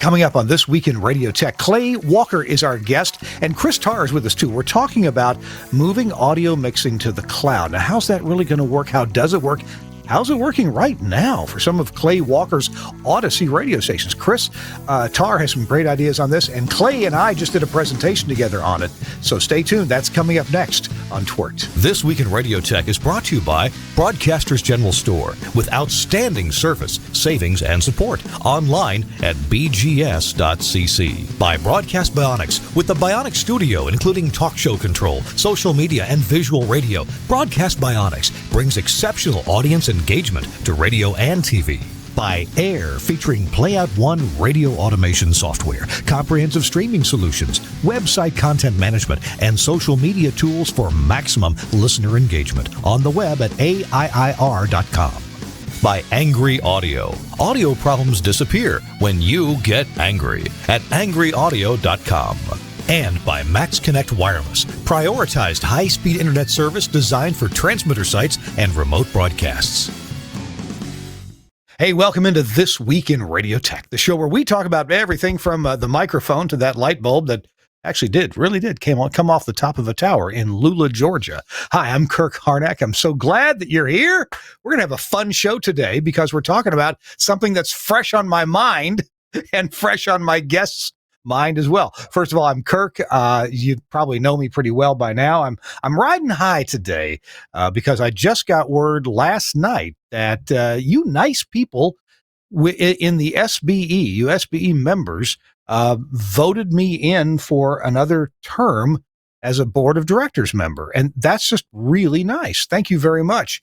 Coming up on This Week in Radio Tech, Clay Walker is our guest, and Chris Tarr is with us too. We're talking about moving audio mixing to the cloud. Now, how's that really going to work? How does it work? How's it working right now for some of Clay Walker's Audacy radio stations? Chris Tarr has some great ideas on this, and Clay and I just did a presentation together on it. So stay tuned. That's coming up next on TWiRT. This Week in Radio Tech is brought to you by Broadcasters General Store with outstanding service, savings, and support. Online at bgs.cc. By Broadcast Bionics with the Bionic Studio, including talk show control, social media, and visual radio. Broadcast Bionics brings exceptional audience engagement to radio and TV. By Air, featuring Playout One radio automation software, comprehensive streaming solutions, website content management, and social media tools for maximum listener engagement on the web at AIIR.com. By Angry Audio. Audio problems disappear when you get angry at angryaudio.com. And by MaxConnect Wireless, prioritized high-speed internet service designed for transmitter sites and remote broadcasts. Hey, welcome into This Week in Radio Tech, the show where we talk about everything from the microphone to that light bulb that actually really did come off the top of a tower in Lula, Georgia. Hi, I'm Kirk Harnack. I'm so glad that you're here. We're going to have a fun show today because we're talking about something that's fresh on my mind and fresh on my guests' mind as well. First of all, I'm Kirk. You probably know me pretty well by now. I'm riding high today because I just got word last night that you nice people in the SBE, you SBE members, voted me in for another term as a board of directors member. And that's just really nice. Thank you very much.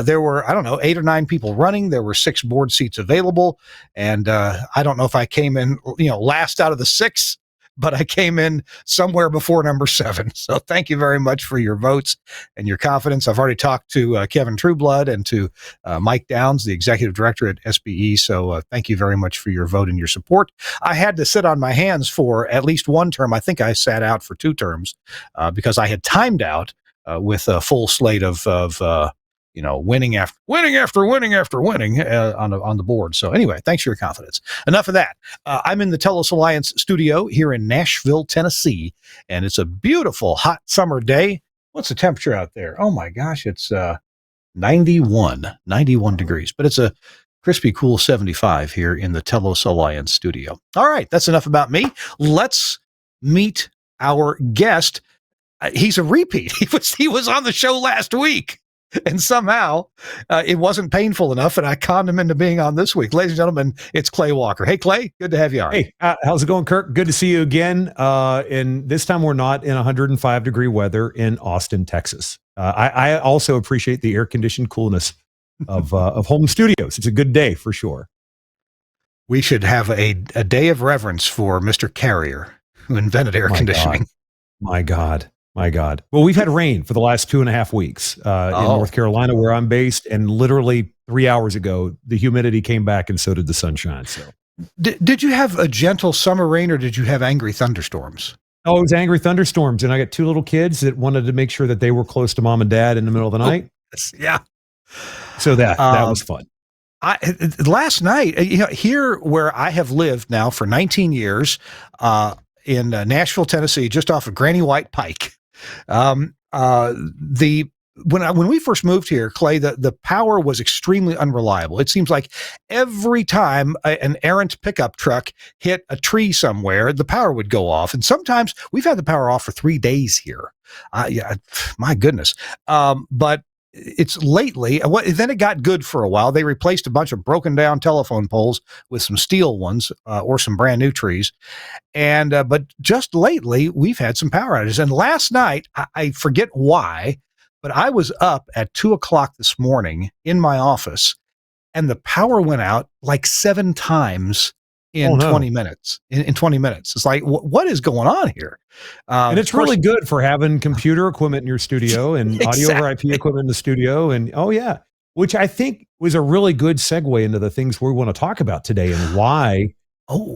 There were, 8 or 9 people running. There were 6 board seats available. And I don't know if I came in, last out of the 6, but I came in somewhere before number 7. So thank you very much for your votes and your confidence. I've already talked to Kevin Trueblood and to Mike Downs, the executive director at SBE. So thank you very much for your vote and your support. I had to sit on my hands for at least one term. I think I sat out for 2 terms because I had timed out with a full slate of winning after winning on the board. So anyway, thanks for your confidence. Enough of that. I'm in the Telos Alliance studio here in Nashville, Tennessee, and it's a beautiful hot summer day. What's the temperature out there? Oh my gosh, it's 91 degrees, but it's a crispy cool 75 here in the Telos Alliance studio. All right, that's enough about me. Let's meet our guest. He's a repeat. He was on the show last week. And somehow it wasn't painful enough, and I conned him into being on this week. Ladies and gentlemen, it's Clay Walker. Hey, Clay, good to have you on. Hey, how's it going, Kirk? Good to see you again. And this time we're not in 105-degree weather in Austin, Texas. I also appreciate the air-conditioned coolness of home studios. It's a good day for sure. We should have a day of reverence for Mr. Carrier, who invented air conditioning. My God. Well, we've had rain for the last 2.5 weeks in North Carolina, where I'm based, and literally 3 hours ago, the humidity came back, and so did the sunshine. So, did you have a gentle summer rain, or did you have angry thunderstorms? Oh, it was angry thunderstorms, and I got 2 little kids that wanted to make sure that they were close to mom and dad in the middle of the night. Yeah. So that was fun. Last night, here where I have lived now for 19 years, in Nashville, Tennessee, just off of Granny White Pike. When we first moved here, Clay, the power was extremely unreliable. It seems like every time an errant pickup truck hit a tree somewhere, the power would go off. And sometimes we've had the power off for 3 days here. My goodness. But it's lately, then it got good for a while. They replaced a bunch of broken down telephone poles with some steel ones or some brand new trees. And but just lately, we've had some power outages. And last night, I forget why, but I was up at 2:00 this morning in my office, and the power went out like 7 times in 20 minutes. In 20 minutes. It's like, what is going on here? And it's really good for having computer equipment in your studio and audio over IP equipment in the studio. And which I think was a really good segue into the things we want to talk about today, and why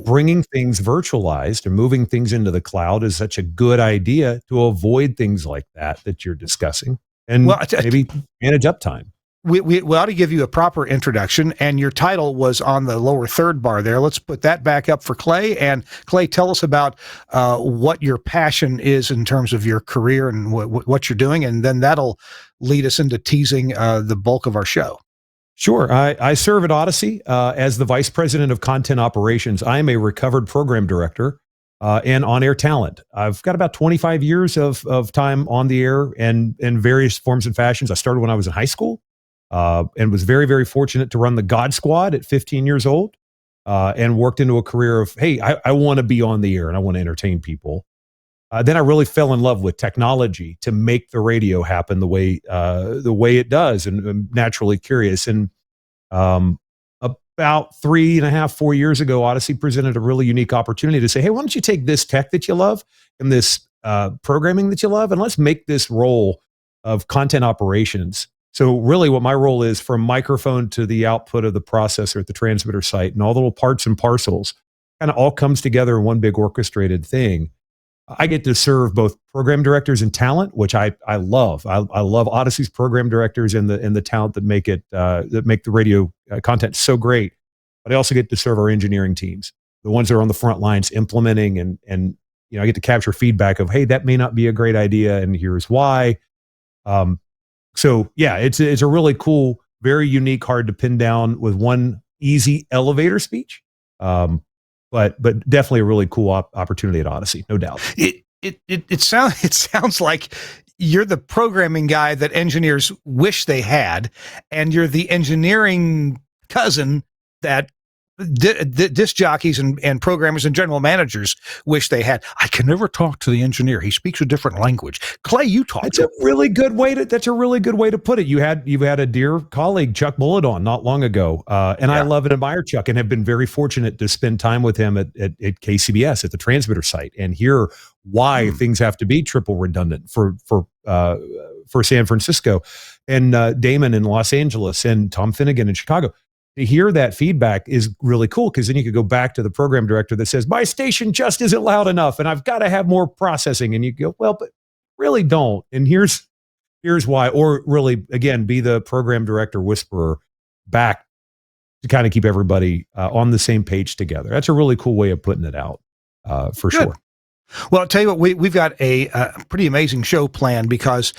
bringing things virtualized and moving things into the cloud is such a good idea to avoid things like that you're discussing, and maybe manage uptime. we ought to give you a proper introduction, and your title was on the lower third bar there. Let's put that back up for Clay. And Clay, tell us about what your passion is in terms of your career and what you're doing, and then that'll lead us into teasing the bulk of our show. Sure. I serve at Audacy as the Vice President of Content Operations. I am a recovered program director and on-air talent. I've got about 25 years of time on the air and in various forms and fashions. I started when I was in high school and was very, very fortunate to run the God Squad at 15 years old and worked into a career of, hey, I want to be on the air and I want to entertain people. Then I really fell in love with technology to make the radio happen the way it does, and I'm naturally curious. And about 3.5, 4 years ago, Audacy presented a really unique opportunity to say, hey, why don't you take this tech that you love and this programming that you love, and let's make this role of content operations. So really what my role is, from microphone to the output of the processor at the transmitter site, and all the little parts and parcels kind of all comes together in one big orchestrated thing. I get to serve both program directors and talent, which I love. I love Audacy's program directors and the talent that make it that make the radio content so great. But I also get to serve our engineering teams, the ones that are on the front lines implementing, and I get to capture feedback of, hey, that may not be a great idea, and here's why. So yeah, it's a really cool, very unique, hard to pin down with one easy elevator speech. But definitely a really cool opportunity at Audacy, no doubt. It sounds like you're the programming guy that engineers wish they had, and you're the engineering cousin that disc jockeys and programmers and general managers wish they had. I can never talk to the engineer. He speaks a different language. Clay, you talk. That's a really good way to put it. You've had a dear colleague, Chuck Bullitt, on not long ago, and I love and admire Chuck, and have been very fortunate to spend time with him at KCBS at the transmitter site and hear why things have to be triple redundant for San Francisco, and Damon in Los Angeles, and Tom Finnegan in Chicago. To hear that feedback is really cool, because then you could go back to the program director that says, my station just isn't loud enough and I've got to have more processing. And you go, well, but really don't. And here's why. Or really, again, be the program director whisperer back to kind of keep everybody on the same page together. That's a really cool way of putting it out for sure. Well, I'll tell you what, we've got a pretty amazing show planned, because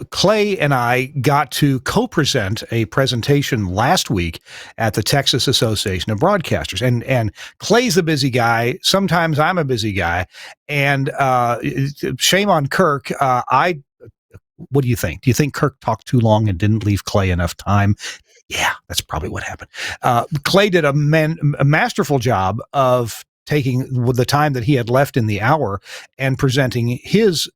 Clay and I got to co-present a presentation last week at the Texas Association of Broadcasters. And Clay's a busy guy. Sometimes I'm a busy guy. And shame on Kirk. What do you think? Do you think Kirk talked too long and didn't leave Clay enough time? Yeah, that's probably what happened. Clay did a masterful job of taking the time that he had left in the hour and presenting his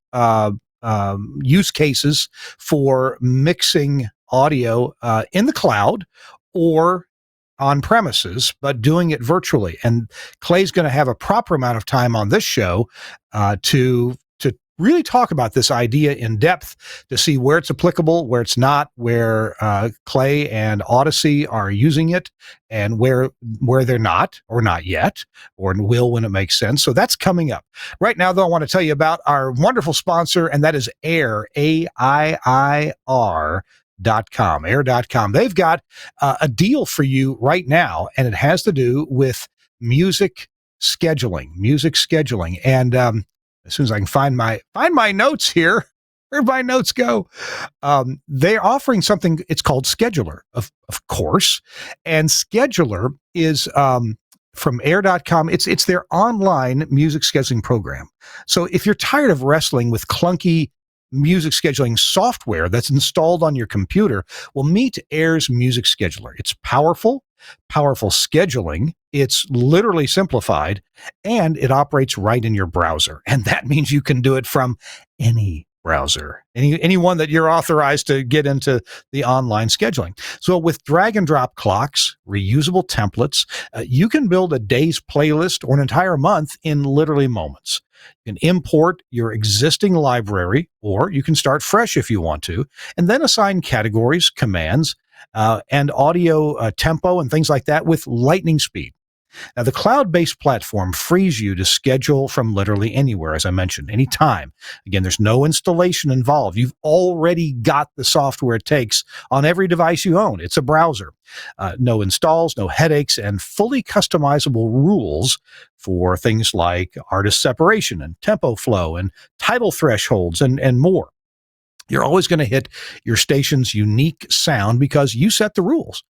use cases for mixing audio in the cloud or on premises, but doing it virtually. And Clay's going to have a proper amount of time on this show to really talk about this idea in depth, to see where it's applicable, where it's not, where Clay and Audacy are using it, and where they're not, or not yet, or will when it makes sense. So that's coming up. Right now, though, I want to tell you about our wonderful sponsor, and that is Air, AIIR.com, air.com. They've got a deal for you right now, and it has to do with music scheduling. And as soon as I can find my notes here, where'd my notes go? They're offering something. It's called Scheduler, of course. And Scheduler is from air.com. It's their online music scheduling program. So if you're tired of wrestling with clunky music scheduling software that's installed on your computer, well, meet Air's music scheduler. It's powerful scheduling. It's literally simplified, and it operates right in your browser. And that means you can do it from any browser, anyone that you're authorized to get into the online scheduling. So with drag and drop clocks, reusable templates, you can build a day's playlist or an entire month in literally moments. You can import your existing library, or you can start fresh if you want to, and then assign categories, commands, and audio tempo and things like that with lightning speed. Now, the cloud-based platform frees you to schedule from literally anywhere, as I mentioned, anytime. Again, there's no installation involved. You've already got the software it takes on every device you own. It's a browser. No installs, no headaches, and fully customizable rules for things like artist separation and tempo flow and title thresholds and more. You're always going to hit your station's unique sound because you set the rules.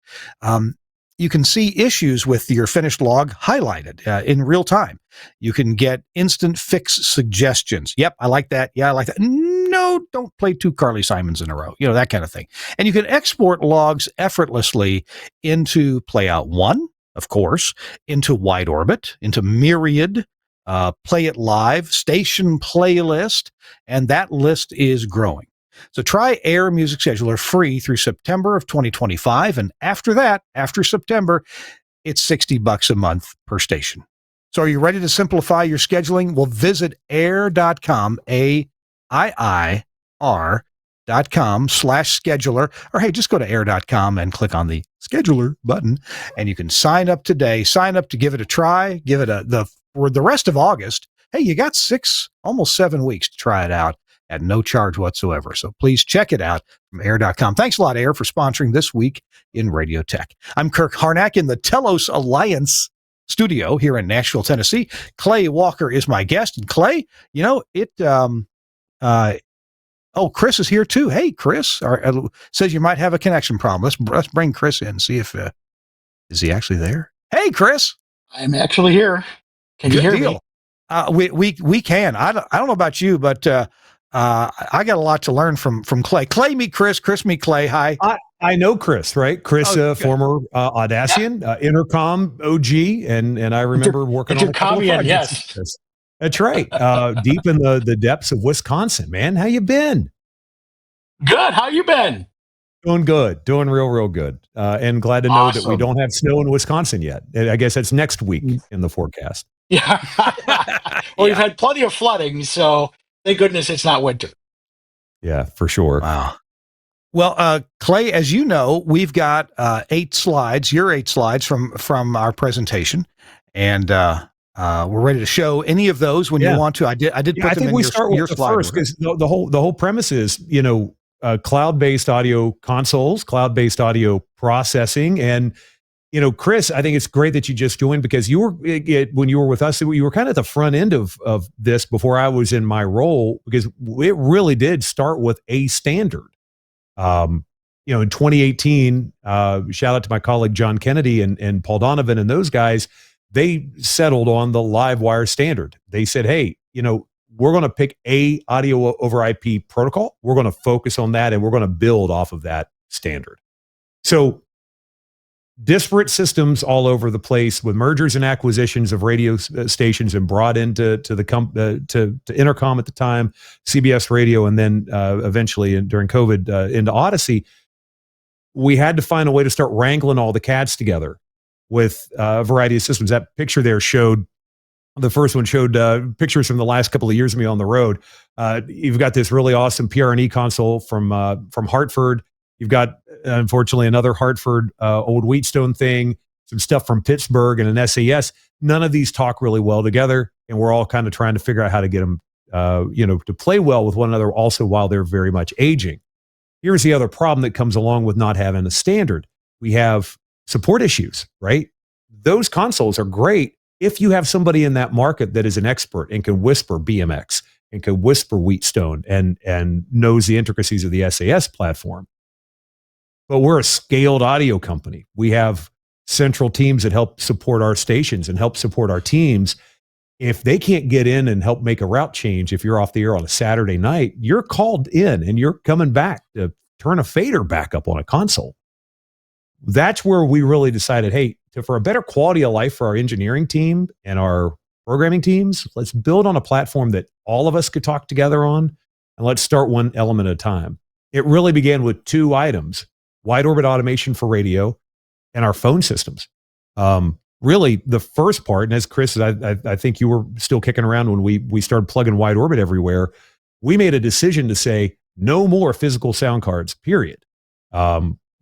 You can see issues with your finished log highlighted in real time. You can get instant fix suggestions. Yep, I like that. Yeah, I like that. No, don't play two Carly Simons in a row. That kind of thing. And you can export logs effortlessly into Playout 1, of course, into Wide Orbit, into Myriad, Play It Live, Station Playlist, and that list is growing. So try Air Music Scheduler free through September of 2025. And after that, after September, it's $60 a month per station. So are you ready to simplify your scheduling? Well, visit air.com, AIIR.com/scheduler. Or hey, just go to air.com and click on the scheduler button and you can sign up today. Sign up to give it a try. Give it for the rest of August. Hey, you got almost 7 weeks to try it out at no charge whatsoever. So please check it out from air.com. Thanks a lot, Air, for sponsoring This Week in Radio Tech. I'm Kirk Harnack in the Telos Alliance studio here in Nashville, Tennessee. Clay Walker is my guest. And Clay, Chris is here too. Hey, Chris says you might have a connection problem. Let's bring Chris in and see if, is he actually there? Hey, Chris. I'm actually here. Can you hear me? We can. I don't know about you, but I got a lot to learn from Clay. Clay meet Chris. Chris meet Clay. Hi. I know Chris, right? Chris, former Audacian, Intercom OG, and I remember working on a couple of projects. Yes, that's right. Deep in the depths of Wisconsin, man. How you been? Good. How you been? Doing good. Doing real good. And glad to know that we don't have snow in Wisconsin yet. I guess that's next week in the forecast. Yeah. We've had plenty of flooding, so thank goodness it's not winter. Yeah, for sure. Wow. Well, Clay, as you know, we've got 8 slides, your 8 slides from our presentation, and we're ready to show any of those when you want to. I did put them in your slide. I think we start with the first because the whole premise is, cloud-based audio consoles, cloud-based audio processing, and Chris, I think it's great that you just joined because you were when you were with us, you were kind of at the front end of this before I was in my role because it really did start with a standard. In 2018, shout out to my colleague John Kennedy and Paul Donovan and those guys, they settled on the live wire standard. They said, hey, we're going to pick a audio over IP protocol. We're going to focus on that and we're going to build off of that standard. So disparate systems all over the place with mergers and acquisitions of radio stations and brought into to Intercom at the time, CBS Radio, and then eventually during COVID into Audacy. We had to find a way to start wrangling all the CADs together with a variety of systems. That picture there the first one showed pictures from the last couple of years of me on the road. You've got this really awesome PRNE console from Hartford. You've got, unfortunately, another Hartford old Wheatstone thing, some stuff from Pittsburgh and an SAS. None of these talk really well together, and we're all kind of trying to figure out how to get them, to play well with one another also while they're very much aging. Here's the other problem that comes along with not having a standard. We have support issues, right? Those consoles are great if you have somebody in that market that is an expert and can whisper BMX and can whisper Wheatstone and knows the intricacies of the SAS platform. But we're a scaled audio company. We have central teams that help support our stations and help support our teams. If they can't get in and help make a route change, if you're off the air on a Saturday night, you're called in and you're coming back to turn a fader back up on a console. That's where we really decided, hey, for a better quality of life for our engineering team and our programming teams, let's build on a platform that all of us could talk together on, and let's start one element at a time. It really began with 2 items: wide orbit automation for radio and our phone systems. Really, the first part, and as Chris, I think you were still kicking around when we started plugging wide orbit everywhere, we made a decision to say no more physical sound cards, period.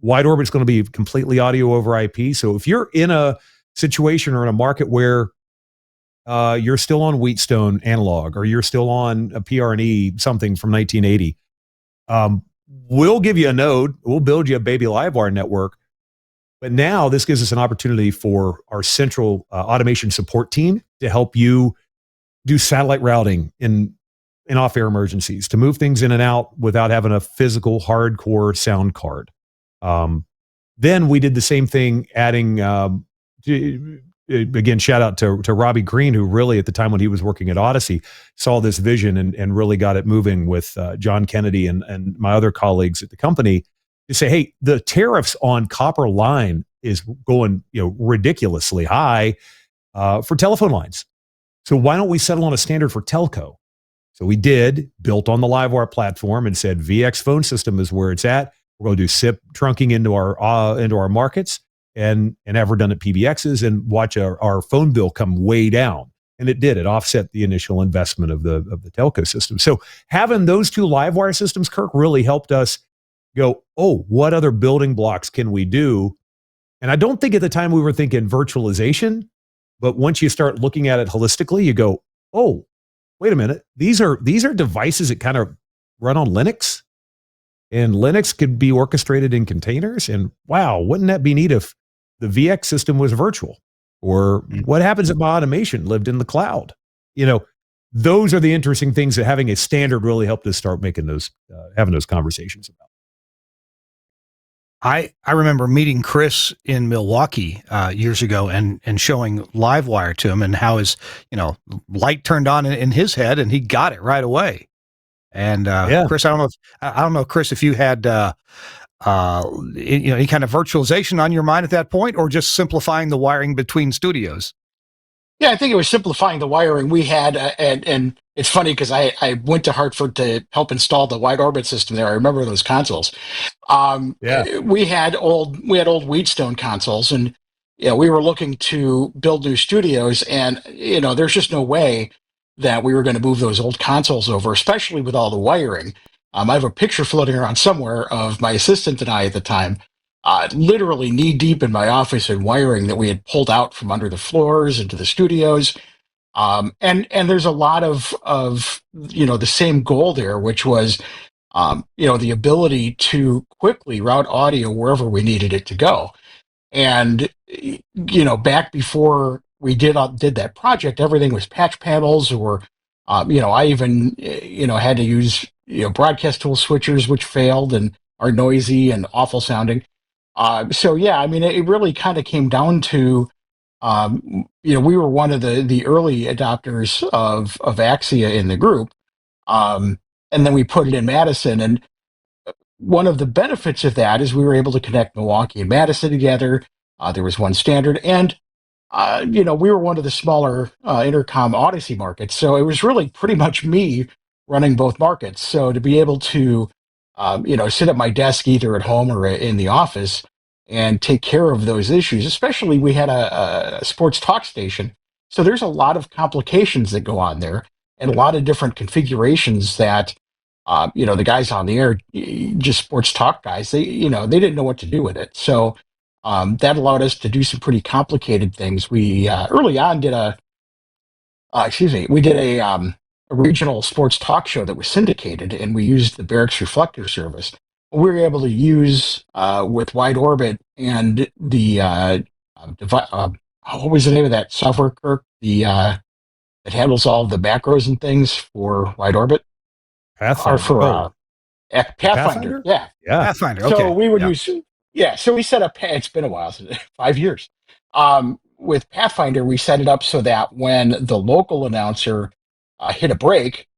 Wide orbit is going to be completely audio over IP. So if you're in a situation or in a market where you're still on Wheatstone analog or you're still on a PRE something from 1980, we'll give you a node, we'll build you a baby Livewire network. But now this gives us an opportunity for our central automation support team to help you do satellite routing in off-air emergencies, to move things in and out without having a physical hardcore sound card. Then we did the same thing, adding, again, shout out to Robbie Green, who really at the time when he was working at Audacy saw this vision and really got it moving with John Kennedy and my other colleagues at the company to say, hey, the tariffs on copper line is going ridiculously high for telephone lines. So why don't we settle on a standard for telco? So we did, built on the Livewire platform and said VX phone system is where it's at. We're going to do SIP trunking into our markets and have redundant PBXs and watch our phone bill come way down. And it did. It offset the initial investment of the telco system. So having those two Livewire systems, Kirk, really helped us go, oh, what other building blocks can we do? And I don't think at the time we were thinking virtualization, but once you start looking at it holistically, you go, oh, wait a minute. These are devices that kind of run on Linux, and Linux could be orchestrated in containers. And wow, wouldn't that be neat if the VX system was virtual? Or what happens if my automation lived in the cloud? Those are the interesting things that having a standard really helped us start making those, having those conversations about. I remember meeting Chris in Milwaukee years ago and showing Livewire to him and how his light turned on in his head and he got it right away. And Chris, I don't know, Chris, if you had any kind of virtualization on your mind at that point, or just simplifying the wiring between studios. Yeah, I think it was simplifying the wiring we had, and it's funny because I went to Hartford to help install the wide orbit system there. I remember those consoles. We had old Wheatstone consoles, and we were looking to build new studios, and there's just no way that we were going to move those old consoles over, especially with all the wiring. I have a picture floating around somewhere of my assistant and I at the time, literally knee deep in my office in wiring that we had pulled out from under the floors into the studios. And there's a lot of the same goal there, which was the ability to quickly route audio wherever we needed it to go. And back before we did that project, everything was patch panels, or I even had to use broadcast tool switchers, which failed and are noisy and awful sounding. It really kind of came down to we were one of the early adopters of Axia in the group, and then we put it in Madison. And one of the benefits of that is we were able to connect Milwaukee and Madison together. There was one standard, and we were one of the smaller intercom Audacy markets, so it was really pretty much me running both markets. So to be able to sit at my desk either at home or in the office and take care of those issues, especially we had a sports talk station, so there's a lot of complications that go on there and a lot of different configurations that the guys on the air, just sports talk guys, they didn't know what to do with it. So that allowed us to do some pretty complicated things. We early on did a regional sports talk show that was syndicated, and we used the Barracks Reflector service. We were able to use with Wide Orbit and the what was the name of that software, Kirk? That handles all of the macros and things for Wide Orbit. Pathfinder. Pathfinder. Yeah. Pathfinder. Okay. So we would use. Yeah, so we set up, it's been a while, 5 years. With Pathfinder, we set it up so that when the local announcer hit a break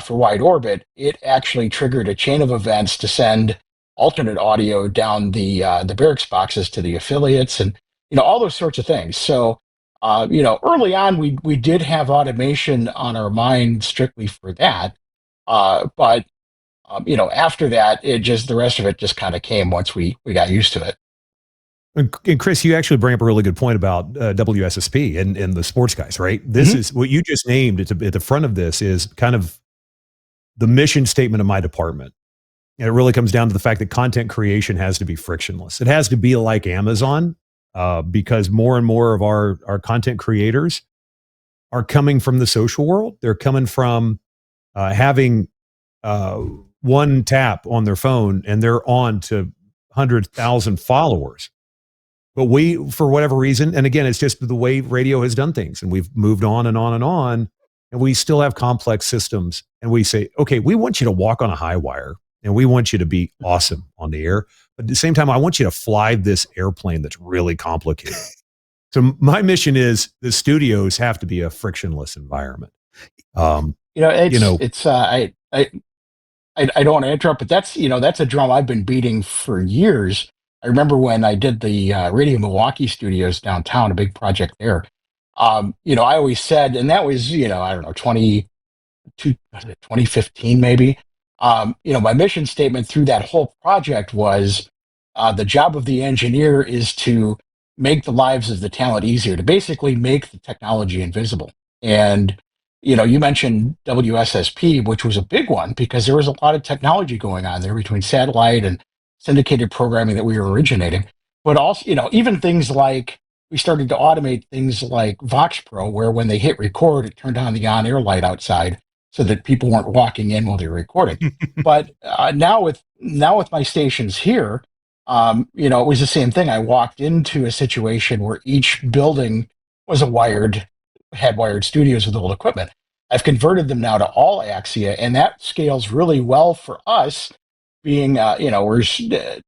for Wide Orbit, it actually triggered a chain of events to send alternate audio down the barracks boxes to the affiliates and, all those sorts of things. So, early on, we did have automation on our mind strictly for that. But after that, the rest of it just kind of came once we got used to it. And Chris, you actually bring up a really good point about WSSP and the sports guys, right? This is what you just named. At the front of this is kind of the mission statement of my department. And it really comes down to the fact that content creation has to be frictionless. It has to be like Amazon. because more and more of our content creators are coming from the social world. They're coming from having one tap on their phone and they're on to 100,000 followers. But we, for whatever reason, and again, it's just the way radio has done things, and we've moved on and on and on, and we still have complex systems. And we say, okay, we want you to walk on a high wire, and we want you to be awesome on the air. But at the same time, I want you to fly this airplane that's really complicated. So my mission is the studios have to be a frictionless environment. I don't want to interrupt, but that's a drum I've been beating for years. I remember when I did the Radio Milwaukee studios downtown, a big project there. I always said, and that was, I don't know, 2015 maybe. My mission statement through that whole project was the job of the engineer is to make the lives of the talent easier, to basically make the technology invisible. And you mentioned WSSP, which was a big one because there was a lot of technology going on there between satellite and syndicated programming that we were originating. But also, even things like we started to automate things like VoxPro, where when they hit record, it turned on the on-air light outside so that people weren't walking in while they were recording. But now with my stations here, it was the same thing. I walked into a situation where each building was had wired studios with old equipment. I've converted them now to all Axia, and that scales really well for us being, we're 20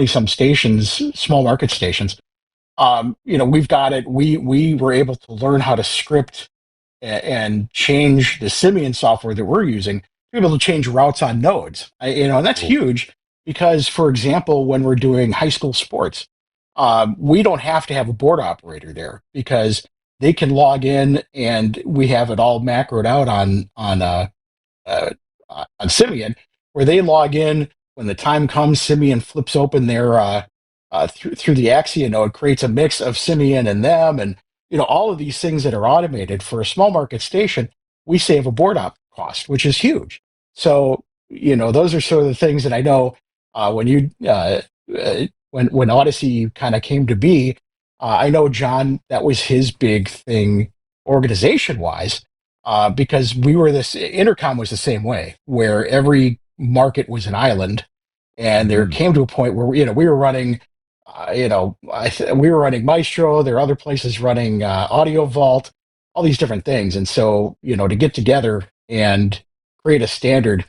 some stations, small market stations. We've got it. We were able to learn how to script and change the Simian software that we're using to be able to change routes on nodes. And that's huge because, for example, when we're doing high school sports, we don't have to have a board operator there because they can log in and we have it all macroed out on Simian, where they log in when the time comes. Simian flips open their through the Axia node, creates a mix of Simian and them, and all of these things that are automated for a small market station. We save a board op cost, which is huge. So those are sort of the things that I know when Audacy kind of came to be. I know, John, that was his big thing organization-wise, because Intercom was the same way, where every market was an island, and there came to a point where we were running, we were running Maestro. There are other places running Audio Vault, all these different things, and so to get together and create a standard.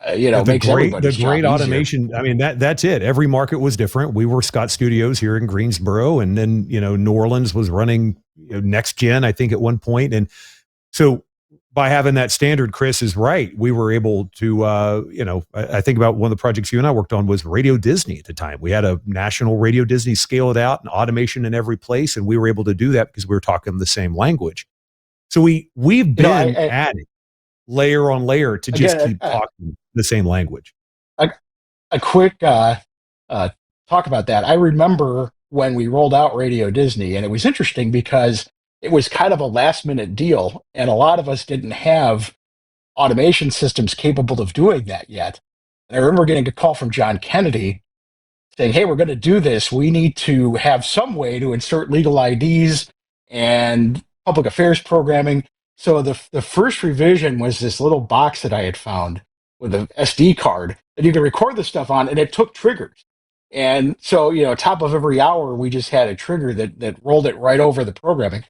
Makes everybody's job easier. Automation. I mean, that's it. Every market was different. We were Scott Studios here in Greensboro, and then New Orleans was running Next Gen, I think, at one point. And so by having that standard, Chris is right. We were able to, I think about one of the projects you and I worked on was Radio Disney at the time. We had a national Radio Disney, scale it out, and automation in every place, and we were able to do that because we were talking the same language. So we've been adding layer on layer to just keep talking the same language. A quick talk about that. I remember when we rolled out Radio Disney, and it was interesting because it was kind of a last minute deal, and a lot of us didn't have automation systems capable of doing that yet. And I remember getting a call from John Kennedy saying, hey, we're going to do this. We need to have some way to insert legal IDs and public affairs programming. So the first revision was this little box that I had found with an SD card that you could record the stuff on, and it took triggers. And so, top of every hour, we just had a trigger that rolled it right over the programming.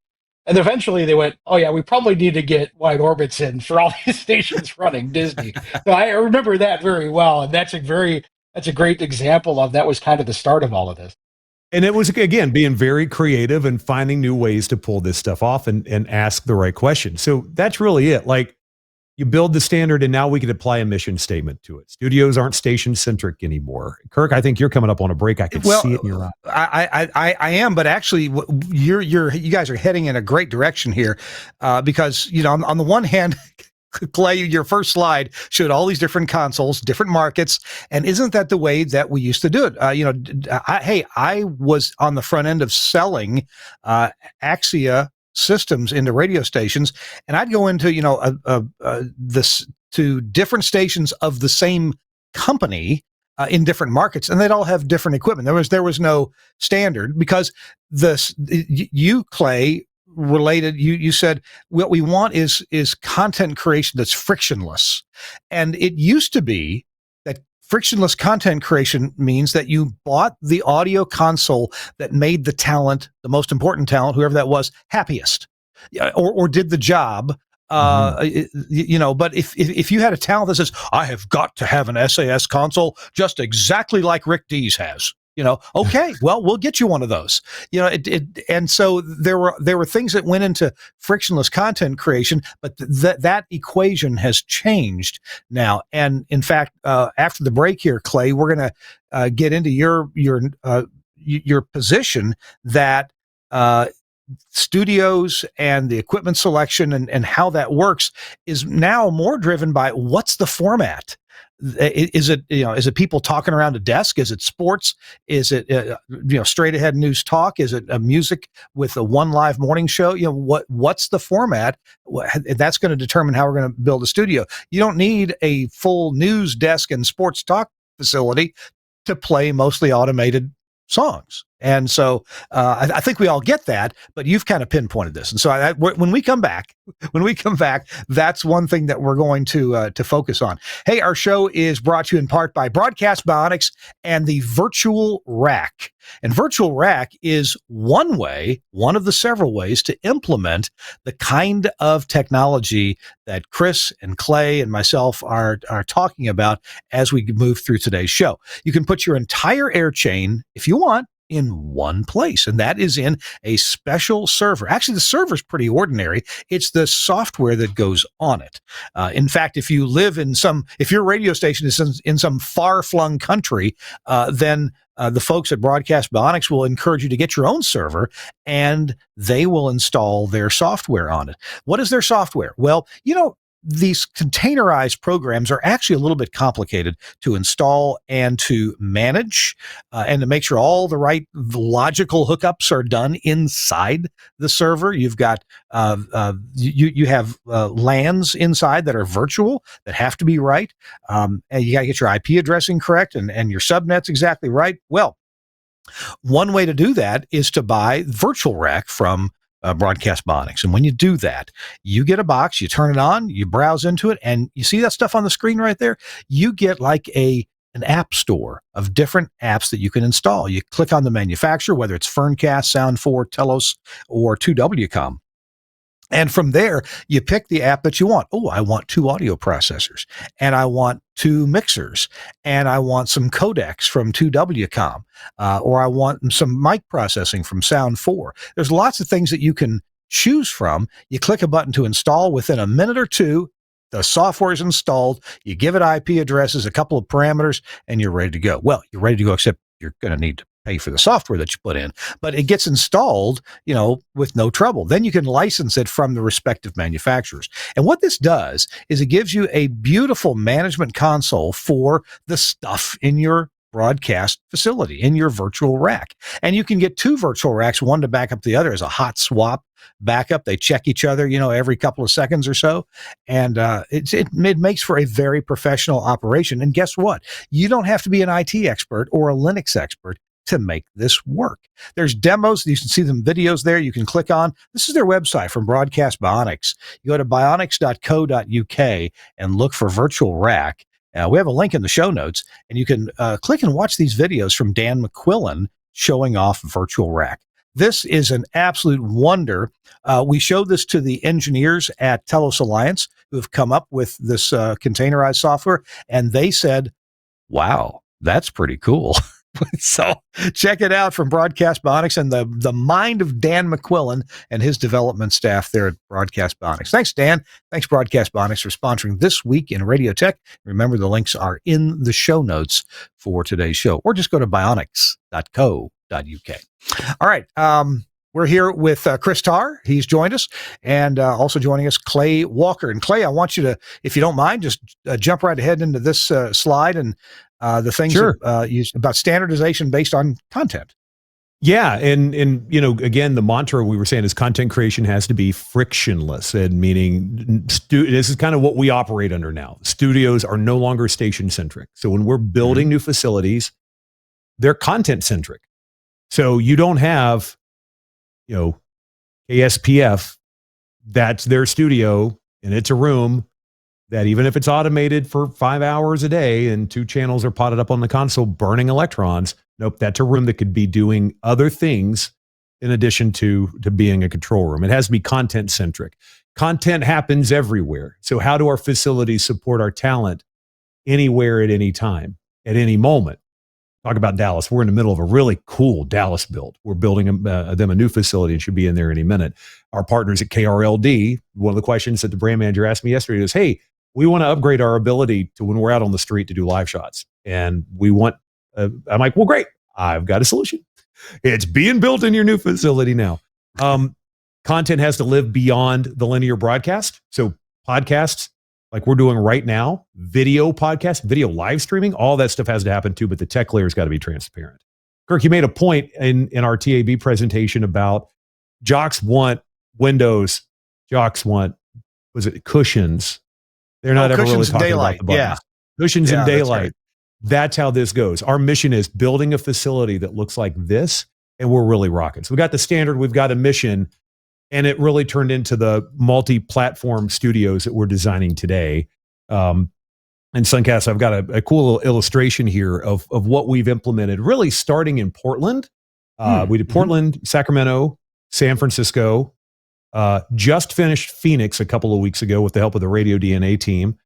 And eventually they went, oh yeah, we probably need to get wide orbits in for all these stations running Disney. So I remember that very well. And that's a great example of that was kind of the start of all of this. And it was, again, being very creative and finding new ways to pull this stuff off and ask the right question. So that's really it. Like, you build the standard, and now we can apply a mission statement to it. Studios aren't station-centric anymore. Kirk, I think you're coming up on a break. I can see it in your eye. I am, but actually, you guys are heading in a great direction here, because on the one hand, Clay, your first slide showed all these different consoles, different markets, and isn't that the way that we used to do it? I was on the front end of selling Axia systems into radio stations, and I'd go into to different stations of the same company, in different markets, and they'd all have different equipment. There was no standard because you, Clay, related. You said what we want is content creation that's frictionless, and it used to be that frictionless content creation means that you bought the audio console that made the talent, the most important talent, whoever that was, happiest, or did the job. But if you had a talent that says, I have got to have an SAS console just exactly like Rick Dees has, okay, well, we'll get you one of those. And so there were things that went into frictionless content creation, but that equation has changed now. And in fact, after the break here, Clay, we're going to get into your position that studios and the equipment selection and how that works is now more driven by what's the format. Is it people talking around a desk? Is it sports? Is it straight ahead news talk? Is it a music with a one live morning show? What's the format? That's going to determine how we're going to build a studio. You don't need a full news desk and sports talk facility to play mostly automated songs. And so I think we all get that, but you've kind of pinpointed this. And so when we come back, that's one thing that we're going to focus on. Hey, our show is brought to you in part by Broadcast Bionics and the Virtual Rack. And Virtual Rack is one of the several ways to implement the kind of technology that Chris and Clay and myself are talking about as we move through today's show. You can put your entire air chain, if you want, in one place, and that is in a special server. Actually, the server is pretty ordinary. It's the software that goes on it. In fact, if your radio station is in some far-flung country, then the folks at Broadcast Bionics will encourage you to get your own server, and they will install their software on it. What is their software? Well, these containerized programs are actually a little bit complicated to install and to manage, and to make sure all the right logical hookups are done inside the server. You've got you have LANs inside that are virtual that have to be right, and you got to get your IP addressing correct and your subnets exactly right. Well, one way to do that is to buy Virtual Rack from Broadcast Bionics. And when you do that, you get a box, you turn it on, you browse into it, and you see that stuff on the screen right there? You get like an app store of different apps that you can install. You click on the manufacturer, whether it's Ferncast, Sound4, Telos, or 2WCOM. And from there, you pick the app that you want. Oh, I want 2 audio processors, and I want 2 mixers, and I want some codecs from 2WCOM, or I want some mic processing from Sound4. There's lots of things that you can choose from. You click a button to install. Within a minute or two, the software is installed. You give it IP addresses, a couple of parameters, and you're ready to go. Well, you're ready to go, except you're going to need to pay for the software that you put in, but it gets installed, with no trouble. Then you can license it from the respective manufacturers. And what this does is it gives you a beautiful management console for the stuff in your broadcast facility, in your virtual rack. And you can get 2 virtual racks, one to back up the other as a hot swap backup. They check each other, every couple of seconds or so. And it makes for a very professional operation. And guess what? You don't have to be an IT expert or a Linux expert to make this work. There's demos. You can see them videos there. You can click on. This is their website from Broadcast Bionics. You go to bionics.co.uk and look for Virtual Rack. We have a link in the show notes, and you can click and watch these videos from Dan McQuillan showing off Virtual Rack. This is an absolute wonder. We showed this to the engineers at Telos Alliance who have come up with this containerized software, and they said, wow, that's pretty cool. So check it out from Broadcast Bionics and the mind of Dan McQuillan and his development staff there at Broadcast Bionics. Thanks, Dan. Thanks, Broadcast Bionics, for sponsoring This Week in Radio Tech. Remember, the links are in the show notes for today's show, or just go to bionics.co.uk. All right. We're here with Chris Tarr. He's joined us, and also joining us, Clay Walker. And Clay, I want you to, if you don't mind, just jump right ahead into this slide and the things Sure. about standardization based on content. Yeah, and again, the mantra we were saying is content creation has to be frictionless, and meaning this is kind of what we operate under now. Studios are no longer station centric. So when we're building new facilities, they're content centric. So you don't have, KSPF, that's their studio, and it's a room that even if it's automated for 5 hours a day and 2 channels are potted up on the console burning electrons, nope, that's a room that could be doing other things in addition to being a control room. It has to be content centric. Content happens everywhere. So how do our facilities support our talent anywhere at any time, at any moment? Talk about Dallas. We're in the middle of a really cool Dallas build. We're building them a new facility and should be in there any minute. Our partners at KRLD, one of the questions that the brand manager asked me yesterday was, hey, we want to upgrade our ability to when we're out on the street to do live shots. And we want, I'm like, well, great. I've got a solution. It's being built in your new facility now. Content has to live beyond the linear broadcast. So podcasts, like we're doing right now, video podcasts, video live streaming, all that stuff has to happen too, but the tech layer's got to be transparent. Kirk, you made a point in our TAB presentation about jocks want windows, jocks want, was it cushions? They're not ever really talking about the buttons. Yeah. Cushions and daylight. That's how this goes. Our mission is building a facility that looks like this, and we're really rocking. So we got the standard, we've got a mission, and it really turned into the multi-platform studios that we're designing today. And Suncast, I've got a cool little illustration here of what we've implemented, really starting in Portland. We did Portland, Sacramento, San Francisco, just finished Phoenix a couple of weeks ago with the help of the Radio DNA team.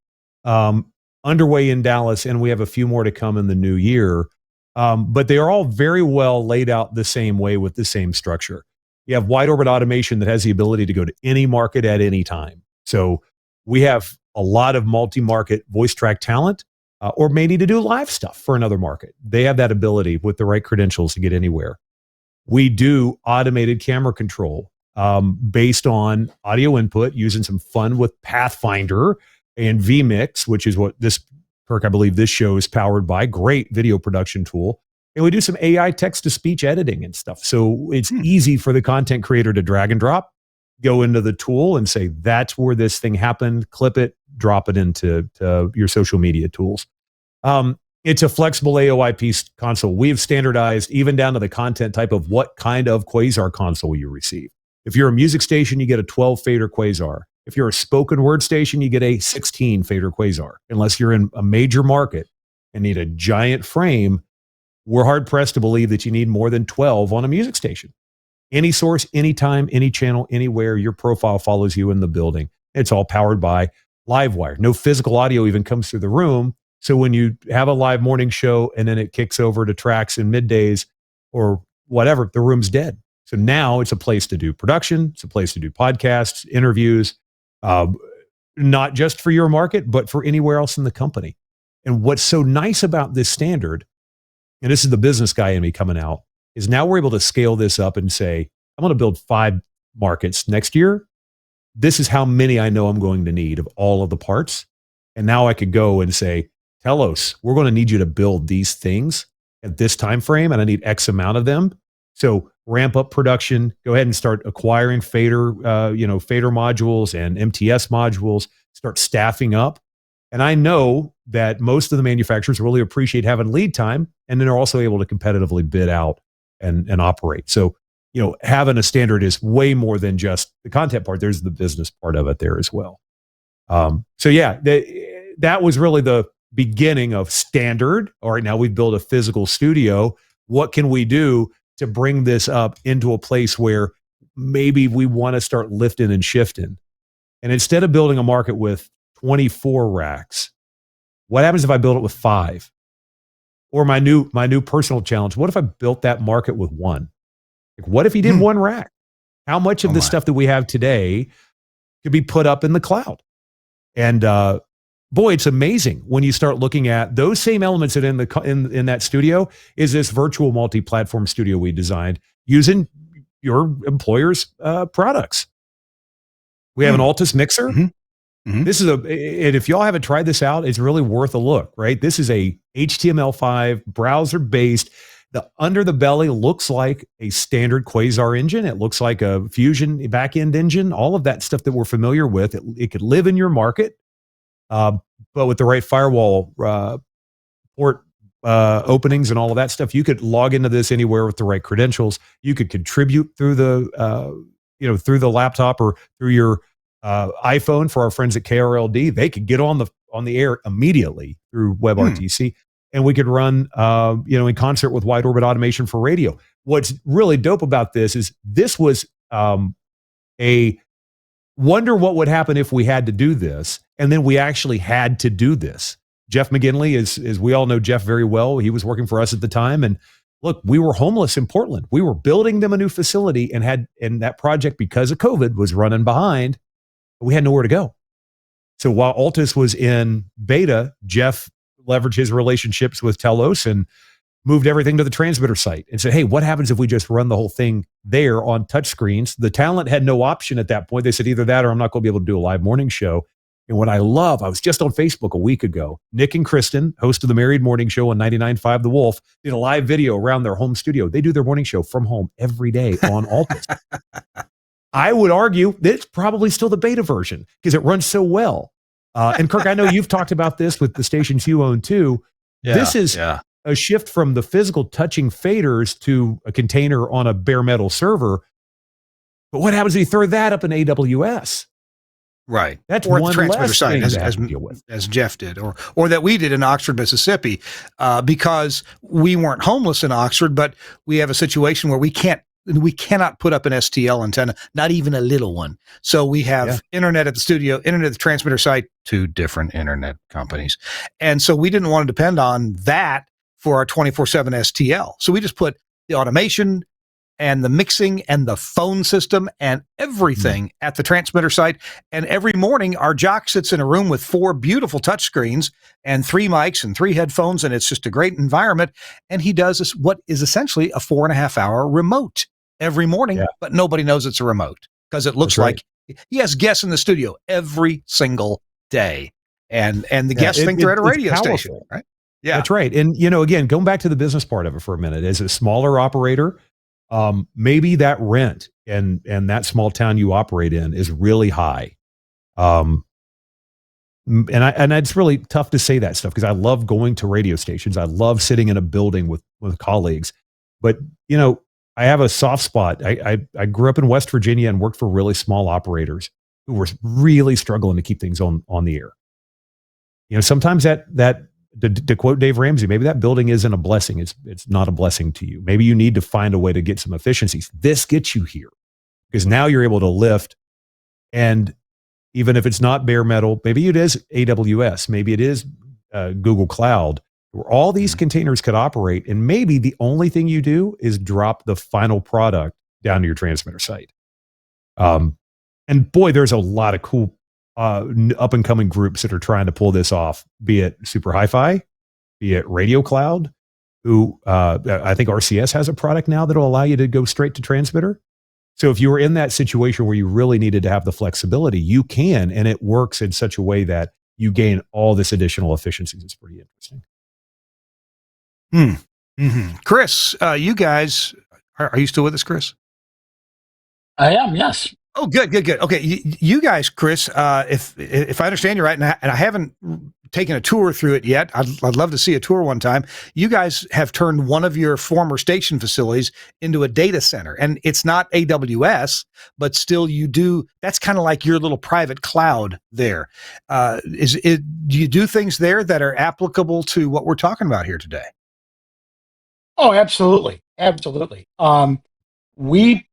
Underway in Dallas, and we have a few more to come in the new year. But they are all very well laid out the same way with the same structure. You have wide orbit automation that has the ability to go to any market at any time. So we have a lot of multi-market voice track talent, or maybe to do live stuff for another market. They have that ability with the right credentials to get anywhere. We do automated camera control based on audio input using some fun with Pathfinder and vMix, which is what this, Kirk, I believe this show is powered by. Great video production tool. And we do some AI text-to-speech editing and stuff. So it's easy for the content creator to drag and drop, go into the tool and say, that's where this thing happened, clip it, drop it into your social media tools. It's a flexible AOIP console. We've standardized even down to the content type of what kind of Quasar console you receive. If you're a music station, you get a 12 fader Quasar. If you're a spoken word station, you get a 16 fader Quasar. Unless you're in a major market and need a giant frame, we're hard pressed to believe that you need more than 12 on a music station. Any source, anytime, any channel, anywhere, your profile follows you in the building. It's all powered by Livewire. No physical audio even comes through the room. So when you have a live morning show and then it kicks over to tracks in middays or whatever, the room's dead. So now it's a place to do production. It's a place to do podcasts, interviews, not just for your market, but for anywhere else in the company. And what's so nice about this standard, and this is the business guy in me coming out, is now we're able to scale this up and say, I'm going to build 5 markets next year. This is how many I know I'm going to need of all of the parts. And now I could go and say, Telos, we're going to need you to build these things at this time frame, and I need X amount of them. So ramp up production, go ahead and start acquiring fader modules and MTS modules, start staffing up. And I know that most of the manufacturers really appreciate having lead time, and then they're also able to competitively bid out and operate. So, having a standard is way more than just the content part. There's the business part of it there as well. That was really the beginning of standard. All right, now we've built a physical studio. What can we do to bring this up into a place where maybe we want to start lifting and shifting? And instead of building a market with 24 racks, what happens if I build it with 5? Or my new personal challenge, what if I built that market with 1? Like, what if you did 1 rack? How much of the stuff that we have today could be put up in the cloud? And boy, it's amazing when you start looking at those same elements that in that studio is this virtual multi-platform studio we designed using your employer's products. We have an Altus mixer. This is and if y'all haven't tried this out, it's really worth a look, right? This is a HTML5 browser-based The under the belly looks like a standard Quasar engine. It looks like a Fusion back-end engine, all of that stuff that we're familiar with. It could live in your market, but with the right firewall port openings and all of that stuff, you could log into this anywhere with the right credentials. You could contribute through through the laptop or through your iPhone. For our friends at KRLD, they could get on the air immediately through WebRTC, and we could run in concert with wide orbit automation for radio. What's really dope about this was a wonder what would happen if we had to do this, and then we actually had to do this. Jeff McGinley, as we all know Jeff very well, he was working for us at the time. And look, we were homeless in Portland. We were building them a new facility and that project, because of COVID, was running behind. We had nowhere to go. So while Altus was in beta, Jeff leveraged his relationships with Telos and moved everything to the transmitter site and said, hey, what happens if we just run the whole thing there on touchscreens? The talent had no option at that point. They said either that or I'm not going to be able to do a live morning show. And what I was just on Facebook a week ago. Nick and Kristen, host of the Married Morning Show on 99.5 The Wolf, did a live video around their home studio. They do their morning show from home every day on Altus. I would argue that it's probably still the beta version because it runs so well. And Kirk, I know you've talked about this with the stations you own too. Yeah, this is a shift from the physical touching faders to a container on a bare metal server. But what happens if you throw that up in AWS? Right. That's or one the transmitter less site, thing as Jeff did, or that we did in Oxford, Mississippi, because we weren't homeless in Oxford, but we have a situation where we cannot put up an STL antenna, not even a little one. So we have internet at the studio, internet at the transmitter site, two different internet companies. And so we didn't want to depend on that for our 24/7 STL. So we just put the automation and the mixing and the phone system and everything at the transmitter site. And every morning, our jock sits in a room with 4 beautiful touchscreens and 3 mics and 3 headphones, and it's just a great environment. And he does what is essentially a 4.5-hour remote every morning, but nobody knows it's a remote because it looks like he has guests in the studio every single day. And the guests think they're at a radio station, right? Yeah, that's right. And, again, going back to the business part of it for a minute, as a smaller operator, maybe that rent and that small town you operate in is really high. And it's really tough to say that stuff because I love going to radio stations. I love sitting in a building with colleagues, but I have a soft spot. I grew up in West Virginia and worked for really small operators who were really struggling to keep things on the air. Sometimes that to quote Dave Ramsey, maybe that building isn't a blessing. It's not a blessing to you. Maybe you need to find a way to get some efficiencies. This gets you here because now you're able to lift. And even if it's not bare metal, maybe it is AWS, maybe it is Google Cloud, where all these containers could operate. And maybe the only thing you do is drop the final product down to your transmitter site. And boy, there's a lot of cool up and coming groups that are trying to pull this off, be it Super Hi-Fi, be it Radio Cloud, who I think RCS has a product now that'll allow you to go straight to transmitter. So if you were in that situation where you really needed to have the flexibility, you can, and it works in such a way that you gain all this additional efficiencies. It's pretty interesting. Chris, you guys, are you still with us, Chris? I am, yes. Oh, good. Okay, you guys, Chris, if I understand you right, and I haven't taken a tour through it yet, I'd love to see a tour one time. You guys have turned one of your former station facilities into a data center, and it's not AWS, but still you do. That's kind of like your little private cloud there. Do you do things there that are applicable to what we're talking about here today? Oh, absolutely. We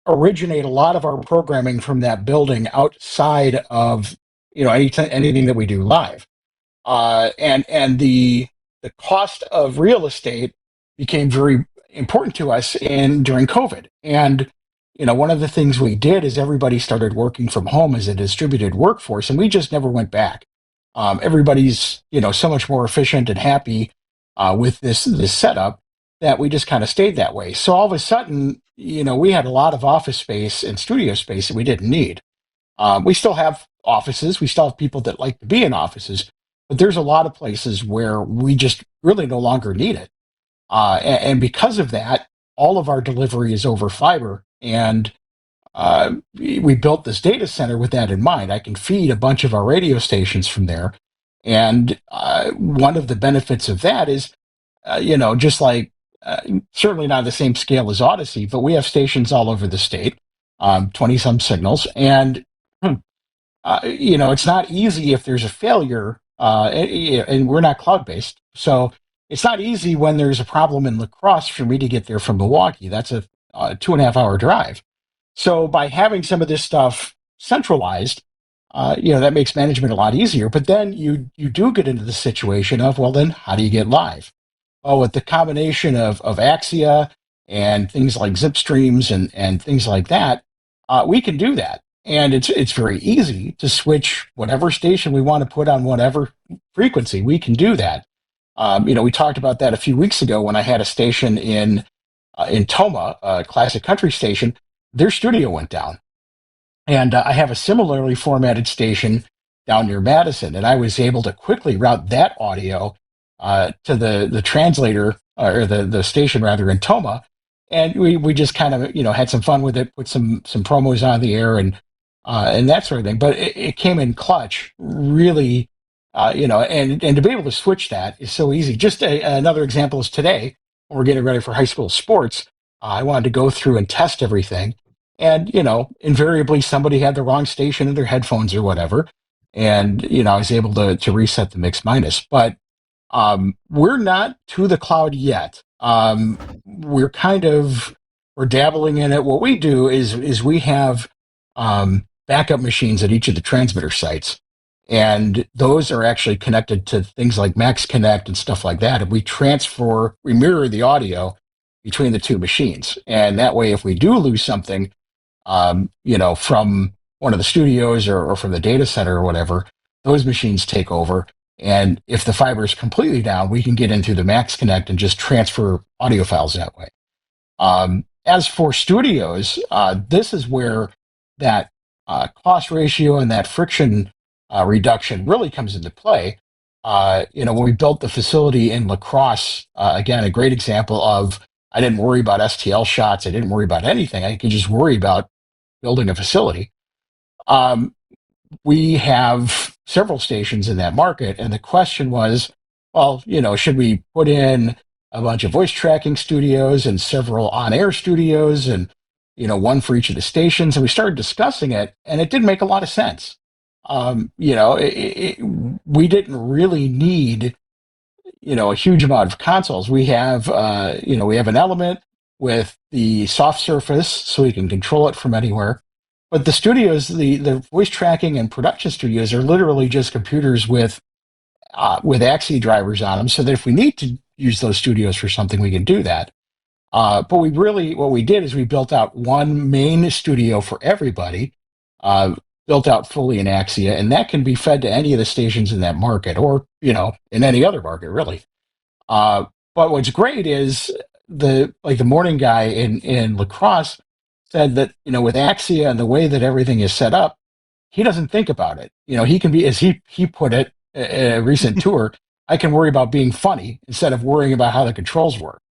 originate a lot of our programming from that building outside of anything that we do live, and the cost of real estate became very important to us during COVID. And one of the things we did is everybody started working from home as a distributed workforce, and we just never went back. Everybody's so much more efficient and happy with this setup that we just kind of stayed that way. So all of a sudden, we had a lot of office space and studio space that we didn't need. We still have offices. We still have people that like to be in offices, but there's a lot of places where we just really no longer need it. And because of that, all of our delivery is over fiber. And we built this data center with that in mind. I can feed a bunch of our radio stations from there. And one of the benefits of that is, just like certainly not the same scale as Audacy, but we have stations all over the state, 20 some signals. And it's not easy if there's a failure, and we're not cloud based. So it's not easy when there's a problem in La Crosse for me to get there from Milwaukee. That's a 2.5 hour drive. So by having some of this stuff centralized, that makes management a lot easier. But then you do get into the situation of, well, then how do you get live? Well, with the combination of Axia and things like zip streams and things like that, we can do that. And it's very easy to switch whatever station we want to put on whatever frequency. We can do that. We talked about that a few weeks ago when I had a station in Toma, a classic country station. Their studio went down, and I have a similarly formatted station down near Madison, and I was able to quickly route that audio to the translator, or the station rather, in Toma, and we just kind of had some fun with it, put some promos on the air, and that sort of thing. But it came in clutch, really, and to be able to switch that is so easy. Just another example is today when we're getting ready for high school sports. I wanted to go through and test everything, and invariably somebody had the wrong station in their headphones or whatever, and I was able to reset the mix minus, but. We're not to the cloud yet. We're dabbling in it. What we do is we have backup machines at each of the transmitter sites, and those are actually connected to things like Max Connect and stuff like that. And we mirror the audio between the two machines, and that way, if we do lose something, from one of the studios or from the data center or whatever, those machines take over. And if the fiber is completely down, we can get into the Max Connect and just transfer audio files that way. As for studios, this is where that cost ratio and that friction reduction really comes into play. When we built the facility in La Crosse, again, a great example of I didn't worry about STL shots. I didn't worry about anything. I could just worry about building a facility. We have several stations in that market, and the question was, well, should we put in a bunch of voice tracking studios and several on-air studios, and one for each of the stations? And we started discussing it, and it didn't make a lot of sense. We didn't really need a huge amount of consoles. We have an element with the soft surface, so we can control it from anywhere. But the studios, the voice tracking and production studios, are literally just computers with Axie drivers on them, so that if we need to use those studios for something, we can do that. But what we did is we built out one main studio for everybody, built out fully in Axia, and that can be fed to any of the stations in that market, or in any other market, really. But what's great is the morning guy in La Crosse said that with Axia and the way that everything is set up, he doesn't think about it. He can be, as he put it in a recent tour, I can worry about being funny instead of worrying about how the controls work.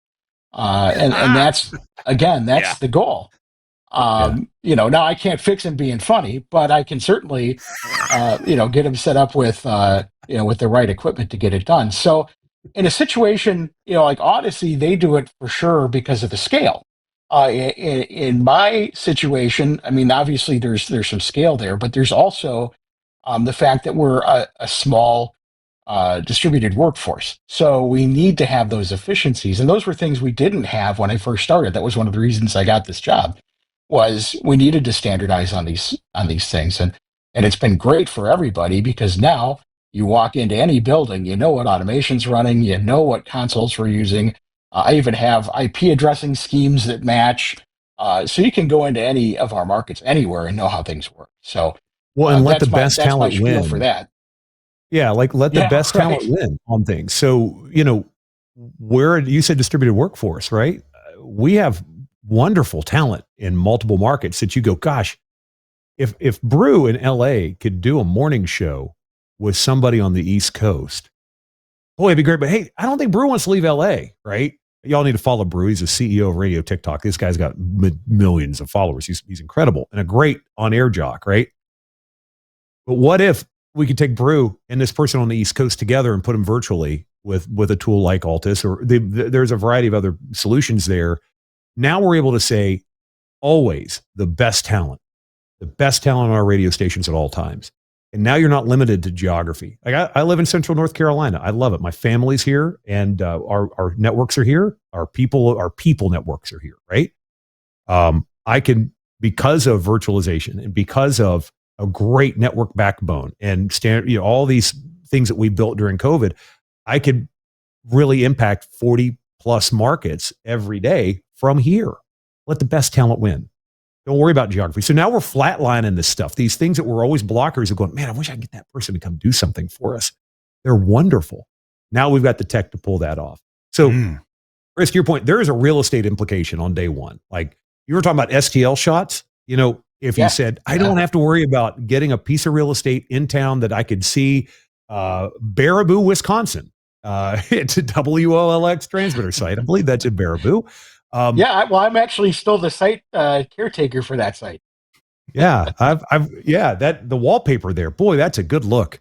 And that's the goal. Now I can't fix him being funny, but I can certainly get him set up with with the right equipment to get it done. So in a situation like Audacy, they do it for sure because of the scale. In my situation, I mean, obviously there's some scale there, but there's also the fact that we're a small distributed workforce. So we need to have those efficiencies. And those were things we didn't have when I first started. That was one of the reasons I got this job, was we needed to standardize on these things. And it's been great for everybody, because now you walk into any building, you know what automation's running, you know what consoles we're using. I even have IP addressing schemes that match. So you can go into any of our markets anywhere and know how things work. So, and let the best talent win for that. Yeah, let the best talent win on things. So, where you said distributed workforce, right? We have wonderful talent in multiple markets that you go, gosh, if Brew in LA could do a morning show with somebody on the East Coast, boy, it'd be great. But hey, I don't think Brew wants to leave LA, right? Y'all need to follow Brew. He's the CEO of Radio TikTok. This guy's got millions of followers. He's incredible and a great on-air jock, right? But what if we could take Brew and this person on the East Coast together and put them virtually with a tool like Altus, or there's a variety of other solutions there. Now we're able to say always the best talent on our radio stations at all times. And now you're not limited to geography. Like I live in Central North Carolina. I love it. My family's here, and our networks are here. Our people networks are here, right? I can, because of virtualization and because of a great network backbone and all these things that we built during COVID, I could really impact 40 plus markets every day from here. Let the best talent win. Don't worry about geography. So now we're flatlining this stuff. These things that were always blockers are going, man, I wish I could get that person to come do something for us. They're wonderful. Now we've got the tech to pull that off. So, Chris, to your point, there is a real estate implication on day one. Like you were talking about STL shots. If you said, I don't have to worry about getting a piece of real estate in town that I could see Baraboo, Wisconsin. It's a WOLX transmitter site. I believe that's in Baraboo. I'm actually still the site caretaker for that site. Yeah, the wallpaper there, boy, that's a good look.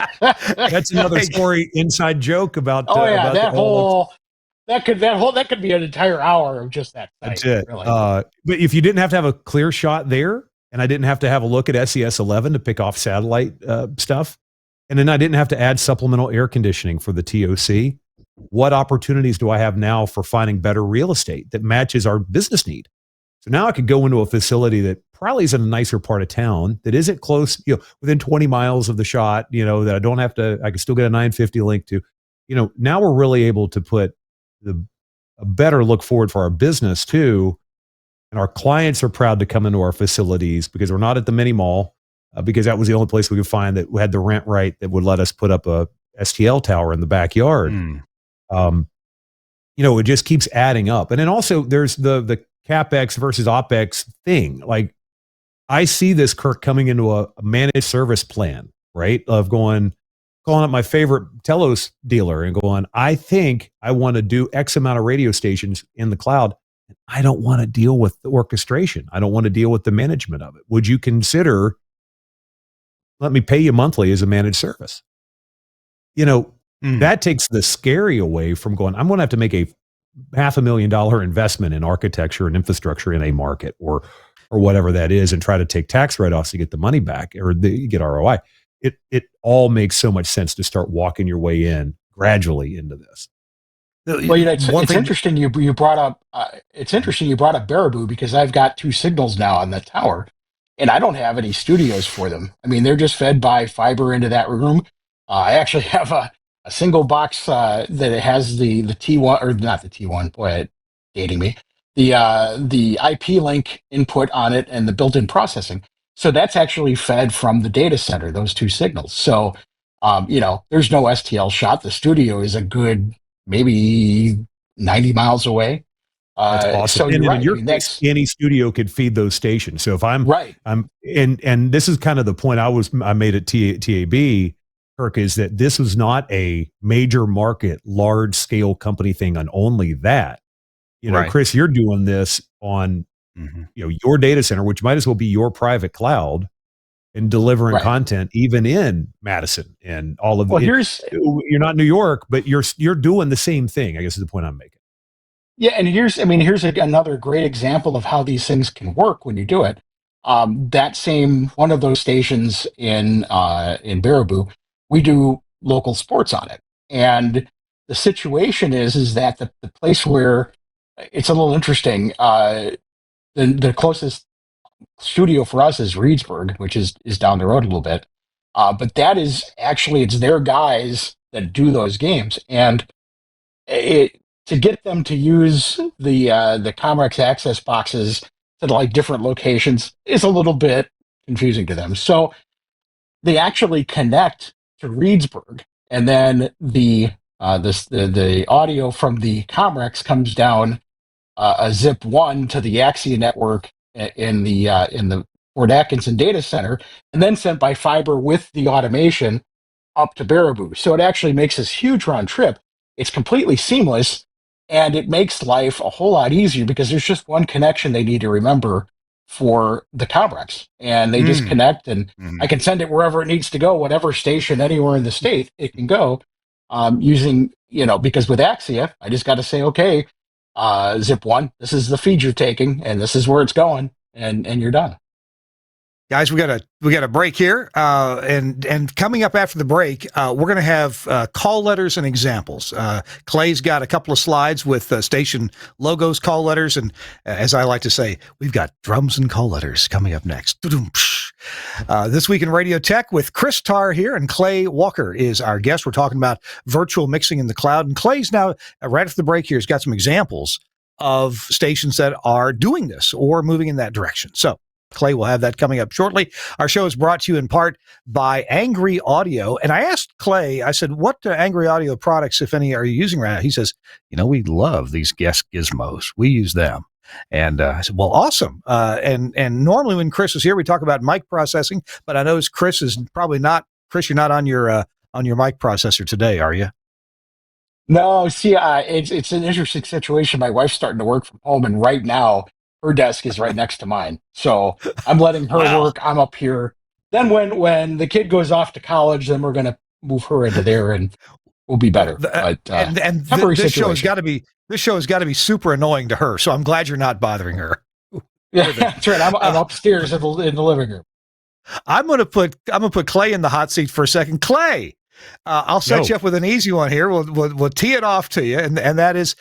That's another story, inside joke about. That could be an entire hour of just that site. That's it. Really. But if you didn't have to have a clear shot there, and I didn't have to have a look at SES 11 to pick off satellite stuff, and then I didn't have to add supplemental air conditioning for the TOC. What opportunities do I have now for finding better real estate that matches our business need? So now I could go into a facility that probably is in a nicer part of town, that isn't close, within 20 miles of the shot, that I don't have to, I can still get a 950 link to. Now we're really able to put a better look forward for our business too. And our clients are proud to come into our facilities because we're not at the mini mall, because that was the only place we could find that had the rent right that would let us put up a STL tower in the backyard. It just keeps adding up. And then also there's the CapEx versus OpEx thing. Like I see this, Kirk, coming into a managed service plan, right? Of calling up my favorite Telos dealer and going, I think I want to do X amount of radio stations in the cloud. And I don't want to deal with the orchestration. I don't want to deal with the management of it. Would you consider, let me pay you monthly as a managed service? That takes the scary away from going, I'm going to have to make a $500,000 investment in architecture and infrastructure in a market or whatever that is, and try to take tax write-offs to get the money back or get ROI. It all makes so much sense to start walking your way in gradually into this. Well, it's interesting you brought up Baraboo, because I've got 2 signals now on the tower, and I don't have any studios for them. I mean, they're just fed by fiber into that room. I actually have a single box that it has the T1, or not the T1, boy, dating me, the IP link input on it and the built-in processing. So that's actually fed from the data center, those 2 signals. So, there's no STL shot. The studio is a good maybe 90 miles away. That's awesome. So you're right. In your case, any studio could feed those stations. So if I'm right, and this is kind of the point I made at TAB, Kirk, is that this was not a major market, large scale company thing on only that. Right. Chris, you're doing this on your data center, which might as well be your private cloud, and delivering content even in Madison and all of you're not New York, but you're doing the same thing, I guess is the point I'm making. Yeah, and here's another great example of how these things can work when you do it. That same one of those stations in Baraboo, we do local sports on it. And the situation is that the place where it's a little interesting, the closest studio for us is Reedsburg, which is down the road a little bit. But that is actually, it's their guys that do those games. And to get them to use the Comrex access boxes to like different locations is a little bit confusing to them. So they actually connect to Reedsburg, and then the audio from the Comrex comes down a zip 1 to the Axia network in the Fort Atkinson data center, and then sent by fiber with the automation up to Baraboo. So it actually makes this huge round trip. it's completely seamless, and it makes life a whole lot easier because there's just one connection they need to remember for the Comrex, and they just connect, and I can send it wherever it needs to go, whatever station anywhere in the state it can go, using, because with Axia, I just got to say, okay, zip one, this is the feed you're taking, and this is where it's going, and you're done. Guys, we got a break here, and coming up after the break, we're going to have call letters and examples. Clay's got a couple of slides with station logos, call letters, and as I like to say, we've got drums and call letters coming up next. This week in Radio Tech with Chris Tarr here, and Clay Walker is our guest. We're talking about virtual mixing in the cloud, and Clay's now right after the break here has got some examples of stations that are doing this or moving in that direction. So Clay will have that coming up shortly. Our show is brought to you in part by Angry Audio. And I asked Clay, I said, what Angry Audio products, if any, are you using right now? He says, we love these guest gizmos. We use them. And I said, well, awesome. And normally when Chris is here, we talk about mic processing, but I know Chris is probably not. Chris, you're not on your mic processor today, are you? No, see, it's an interesting situation. My wife's starting to work from home, and right now her desk is right next to mine. So I'm letting her work. I'm up here. Then when the kid goes off to college, then we're going to move her into there, and we'll be better. This show has got to be super annoying to her. So I'm glad you're not bothering her. Yeah, that's right. I'm upstairs in the living room. I'm gonna put Clay in the hot seat for a second. Clay, I'll set you up with an easy one here. We'll tee it off to you, and that is,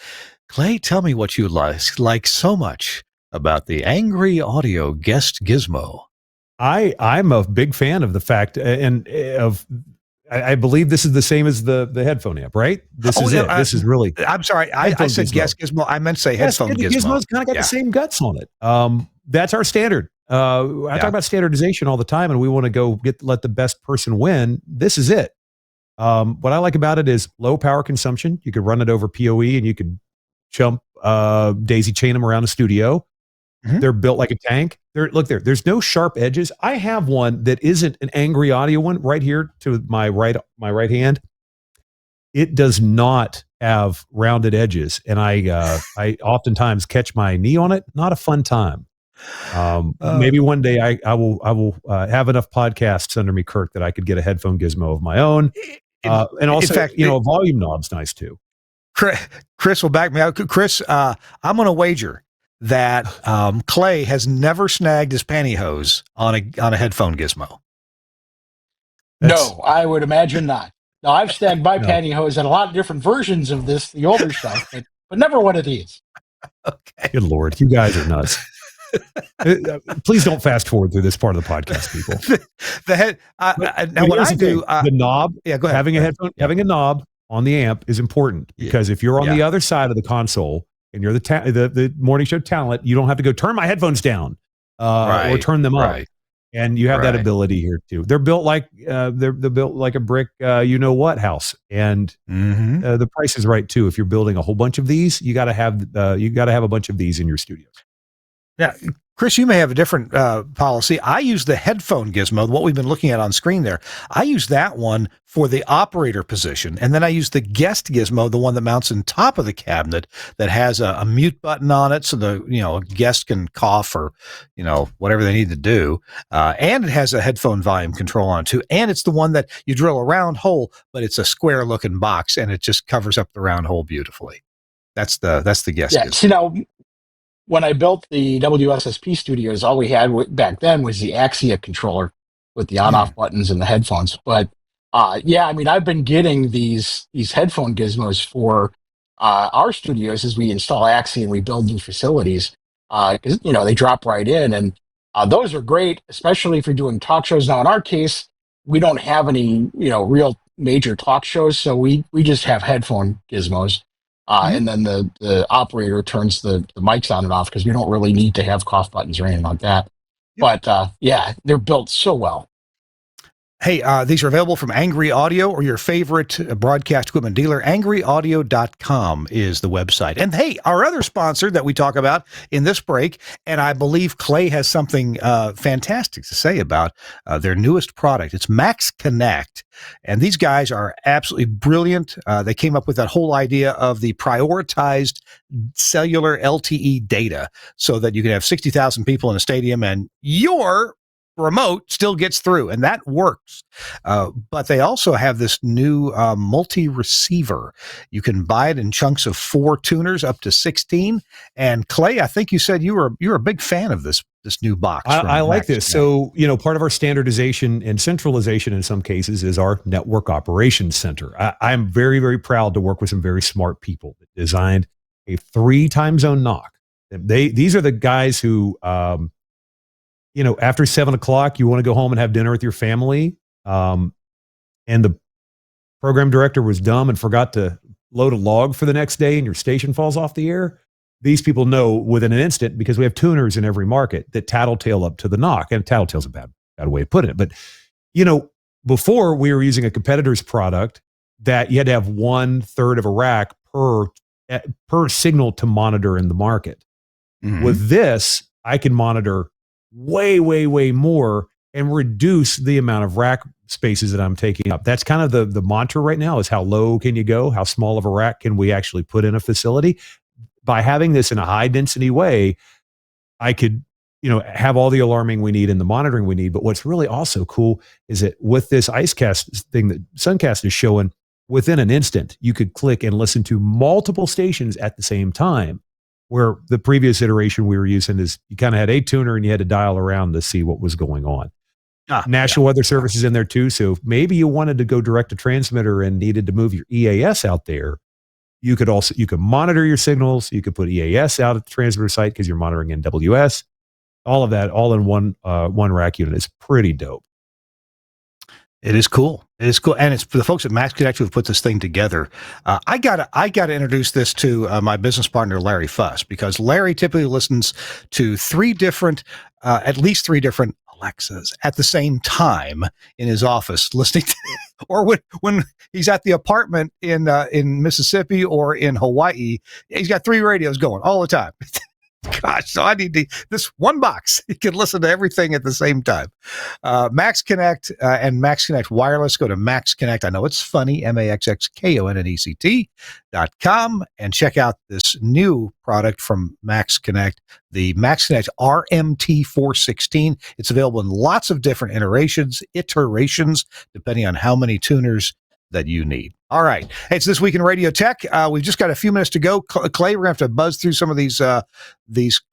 Clay, tell me what you like so much about the Angry Audio guest gizmo. I'm a big fan of the fact I believe this is the same as the headphone amp, right? This is it. This is really. I'm sorry. I said guest gizmo. I meant to say headphone gizmo. Gizmo's kind of got the same guts on it. That's our standard. I talk about standardization all the time, and we want to let the best person win. This is it. What I like about it is low power consumption. You could run it over PoE, and you could daisy chain them around a studio. Mm-hmm. They're built like a tank. There's no sharp edges. I have one that isn't an Angry Audio one right here to my right hand. It does not have rounded edges, and I oftentimes catch my knee on it. Not a fun time. Maybe one day I will have enough podcasts under me, Kirk, that I could get a headphone gizmo of my own. And also, in fact, a volume knob's nice too. Chris will back me out. Chris, I'm going to wager that Clay has never snagged his pantyhose on a headphone gizmo. No, I would imagine not. Now, I've snagged my pantyhose and a lot of different versions of this, the older stuff, but never one of these. Okay. Good Lord, you guys are nuts. Please don't fast forward through this part of the podcast, people. The knob, go ahead. Having a headphone, having a knob on the amp is important because if you're on the other side of the console and you're the morning show talent, you don't have to go turn my headphones down or turn them up. And you have that ability here too. They're built like they're built like a brick, house, and the price is right too. If you're building a whole bunch of these, you got to have a bunch of these in your studios. Now, Chris, you may have a different policy. I use the headphone gizmo, what we've been looking at on screen there. I use that one for the operator position. And then I use the guest gizmo, the one that mounts on top of the cabinet that has a mute button on it. So a guest can cough or, whatever they need to do. And it has a headphone volume control on it too. And it's the one that you drill a round hole, but it's a square looking box and it just covers up the round hole beautifully. That's the guest gizmo. When I built the WSSP studios, all we had back then was the Axia controller with the on-off buttons and the headphones. But I've been getting these headphone gizmos for our studios as we install Axia and we build new facilities. Because they drop right in, and those are great, especially if you're doing talk shows. Now, in our case, we don't have any real major talk shows, so we just have headphone gizmos. And then the operator turns the mics on and off because we don't really need to have cough buttons or anything like that. But they're built so well. Hey, these are available from Angry Audio or your favorite broadcast equipment dealer. AngryAudio.com is the website. And hey, our other sponsor that we talk about in this break, and I believe Clay has something fantastic to say about their newest product. It's Max Connect. And these guys are absolutely brilliant. They came up with that whole idea of the prioritized cellular LTE data so that you can have 60,000 people in a stadium and your remote still gets through, and that works. But they also have this new multi-receiver. You can buy it in chunks of 4 tuners up to 16. And Clay, I think you said you're a big fan of this new box. I like this. So, part of our standardization and centralization in some cases is our network operations center. I'm very, very proud to work with some very smart people that designed a 3 time zone NOC. These are the guys who after 7 o'clock, you want to go home and have dinner with your family. And the program director was dumb and forgot to load a log for the next day and your station falls off the air. These people know within an instant, because we have tuners in every market, that tattletale up to the NOC. And tattletale's a bad way of putting it. But, before we were using a competitor's product that you had to have 1/3 of a rack per signal to monitor in the market. Mm-hmm. With this, I can monitor way, way, way more and reduce the amount of rack spaces that I'm taking up. That's kind of the mantra right now, is how low can you go? How small of a rack can we actually put in a facility? By having this in a high density way, I could, have all the alarming we need and the monitoring we need. But what's really also cool is that with this IceCast thing that Suncast is showing, within an instant, you could click and listen to multiple stations at the same time. Where the previous iteration we were using is you kind of had a tuner and you had to dial around to see what was going on. National Weather Service is in there too. So if maybe you wanted to go direct to transmitter and needed to move your EAS out there, you could monitor your signals. You could put EAS out at the transmitter site because you're monitoring NWS. All of that, all in one rack unit, is pretty dope. It is cool. And it's for the folks at Max Connect who have put this thing together. I gotta introduce this to my business partner, Larry Fuss, because Larry typically listens to at least three different Alexas at the same time in his office, listening to, or when he's at the apartment in Mississippi or in Hawaii, he's got 3 radios going all the time. Gosh, so I need this one box. You can listen to everything at the same time. Max Connect and Max Connect Wireless. Go to Max Connect. I know it's funny, MAXXKONNECT.com, and check out this new product from Max Connect, the Max Connect RMT416. It's available in lots of different iterations, depending on how many tuners that you need. All right. Hey, it's This Week in Radio Tech. We've just got a few minutes to go. Clay, we're going to have to buzz through some of these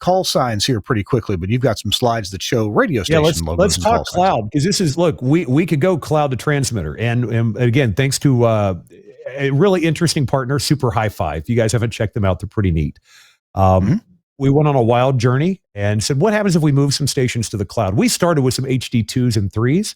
call signs here pretty quickly, but you've got some slides that show radio station logos. Let's talk cloud, because this is, look, we could go cloud to transmitter. And again, thanks to a really interesting partner, Super Hi-Fi. If you guys haven't checked them out, they're pretty neat. We went on a wild journey and said, what happens if we move some stations to the cloud? We started with some HD2s and 3s.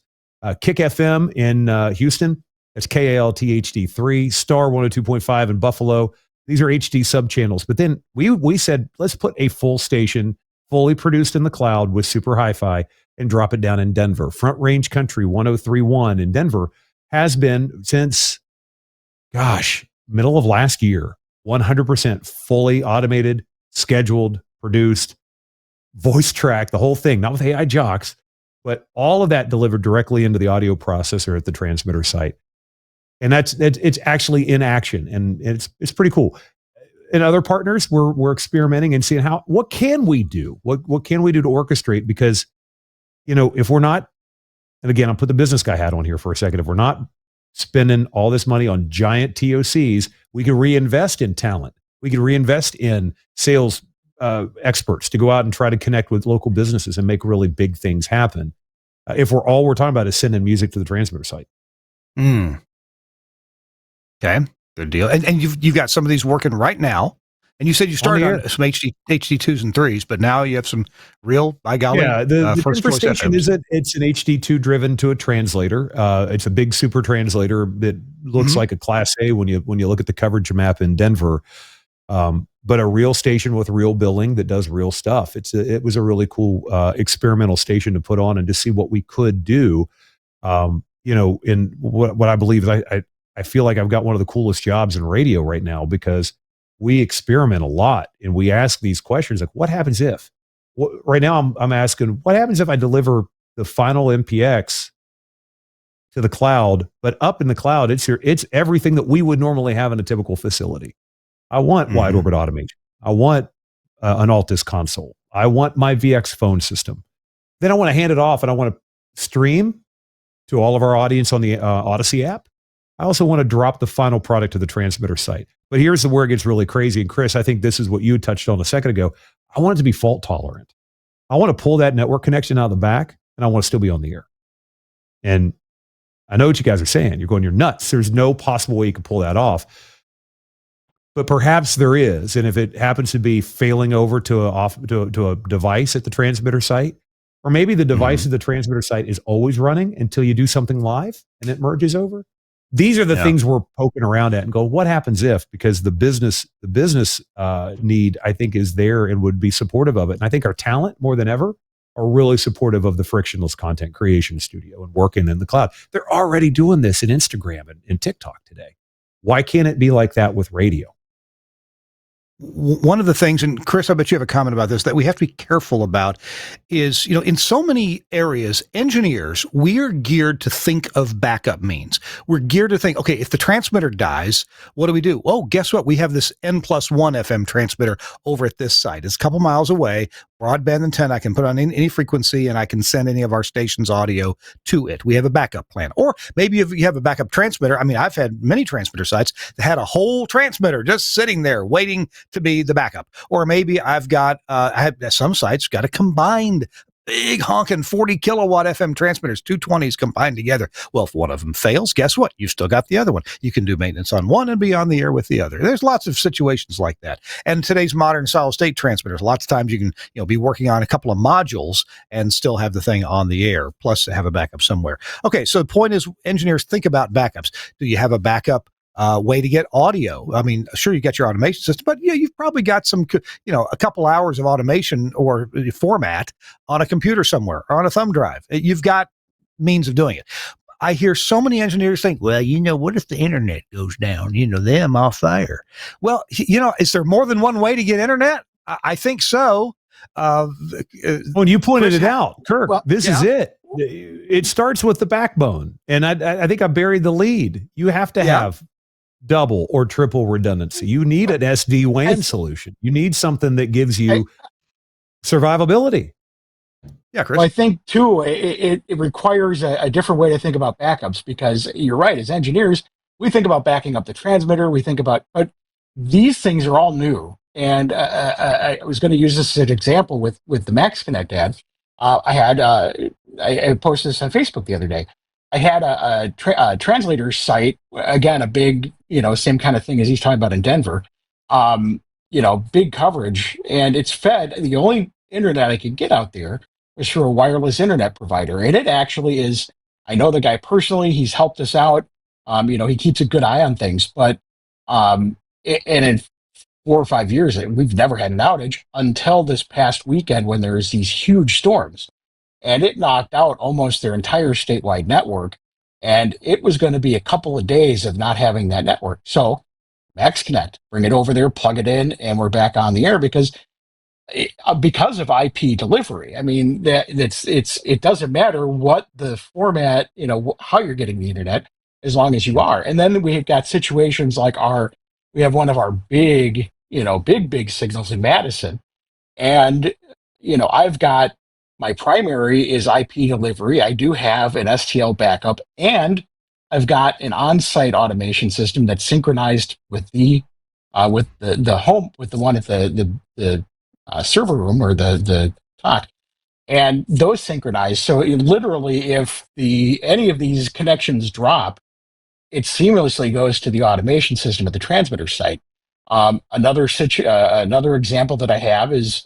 Kick FM in Houston. That's KALT HD3, Star 102.5 in Buffalo. These are HD subchannels. But then we said, let's put a full station, fully produced in the cloud with Super Hi-Fi, and drop it down in Denver. Front Range Country 103.1 in Denver has been since, middle of last year, 100% fully automated, scheduled, produced, voice track, the whole thing, not with AI jocks, but all of that delivered directly into the audio processor at the transmitter site. And it's actually in action, and it's pretty cool. And other partners, we're experimenting and seeing what can we do? What can we do to orchestrate? Because, if we're not, and again, I'll put the business guy hat on here for a second. If we're not spending all this money on giant TOCs, we can reinvest in talent. We can reinvest in sales experts to go out and try to connect with local businesses and make really big things happen. If all we're talking about is sending music to the transmitter site. Okay, good deal. And you've got some of these working right now. And you said you started on some HD2s and 3s, but now you have some real, by golly, the first station is it's an HD2 driven to a translator. It's a big super translator that looks like a Class A when you look at the coverage map in Denver. But a real station with real billing that does real stuff. It was a really cool experimental station to put on and to see what we could do. in what I believe is I feel like I've got one of the coolest jobs in radio right now, because we experiment a lot and we ask these questions like, what happens if? Right now I'm asking, what happens if I deliver the final MPX to the cloud, but up in the cloud, it's everything that we would normally have in a typical facility. I want wide orbit automation. I want an Altus console. I want my VX phone system. Then I want to hand it off and I want to stream to all of our audience on the Audacy app. I also want to drop the final product to the transmitter site. But here's where it gets really crazy. And Chris, I think this is what you touched on a second ago. I want it to be fault tolerant. I want to pull that network connection out of the back, and I want to still be on the air. And I know what you guys are saying. You're going, you're nuts. There's no possible way you can pull that off. But perhaps there is. And if it happens to be failing over to a device at the transmitter site, or maybe the device at the transmitter site is always running until you do something live and it merges over. These are the things we're poking around at and go, what happens if? Because the business need, I think, is there and would be supportive of it. And I think our talent, more than ever, are really supportive of the frictionless content creation studio and working in the cloud. They're already doing this in Instagram and TikTok today. Why can't it be like that with radio? One of the things, and Chris, I bet you have a comment about this, that we have to be careful about is, in so many areas, engineers, we are geared to think of backup means. We're geared to think, okay, if the transmitter dies, what do we do? Oh, guess what? We have this N+1 FM transmitter over at this site. It's a couple miles away, broadband antenna. I can put on any frequency and I can send any of our station's audio to it. We have a backup plan. Or maybe if you have a backup transmitter, I mean, I've had many transmitter sites that had a whole transmitter just sitting there waiting to be the backup. Or maybe I've got, I have some sites got a combined big honking 40 kilowatt FM transmitters, 220s combined together. Well, if one of them fails, guess what? You've still got the other one. You can do maintenance on one and be on the air with the other. There's lots of situations like that. And today's modern solid state transmitters, lots of times you can, be working on a couple of modules and still have the thing on the air, plus have a backup somewhere. Okay. So the point is, engineers, think about backups. Do you have a backup way to get audio? I mean, sure, you got your automation system, but you've probably got some, a couple hours of automation or format on a computer somewhere or on a thumb drive. You've got means of doing it. I hear so many engineers think, well, what if the internet goes down? Then I'm off fire. Well, is there more than one way to get internet? I think so. When you pointed it out, Kirk, this is it. It starts with the backbone. And I think I buried the lead. You have to have double or triple redundancy. You need an SD-WAN solution. You need something that gives you survivability. Yeah, Chris. Well, I think, too, it requires a different way to think about backups, because you're right, as engineers, we think about backing up the transmitter, but these things are all new. And I was going to use this as an example with the Max Connect ad. I posted this on Facebook the other day. I had a translator site, again, a big, same kind of thing as he's talking about in Denver, big coverage, and it's fed. The only internet I could get out there was through a wireless internet provider. And it actually is, I know the guy personally, he's helped us out. He keeps a good eye on things, but, and in 4 or 5 years, we've never had an outage until this past weekend when there was these huge storms. And it knocked out almost their entire statewide network. And it was going to be a couple of days of not having that network. So Max Connect, bring it over there, plug it in, and we're back on the air because of IP delivery. I mean, it doesn't matter what the format, how you're getting the internet, as long as you are. And then we've got situations like we have one of our big signals in Madison. And, I've got, my primary is IP delivery. I do have an STL backup, and I've got an on-site automation system that's synchronized with the home, with the one at the server room or the TOC, and those synchronize. So literally, if any of these connections drop, it seamlessly goes to the automation system at the transmitter site. Another example that I have is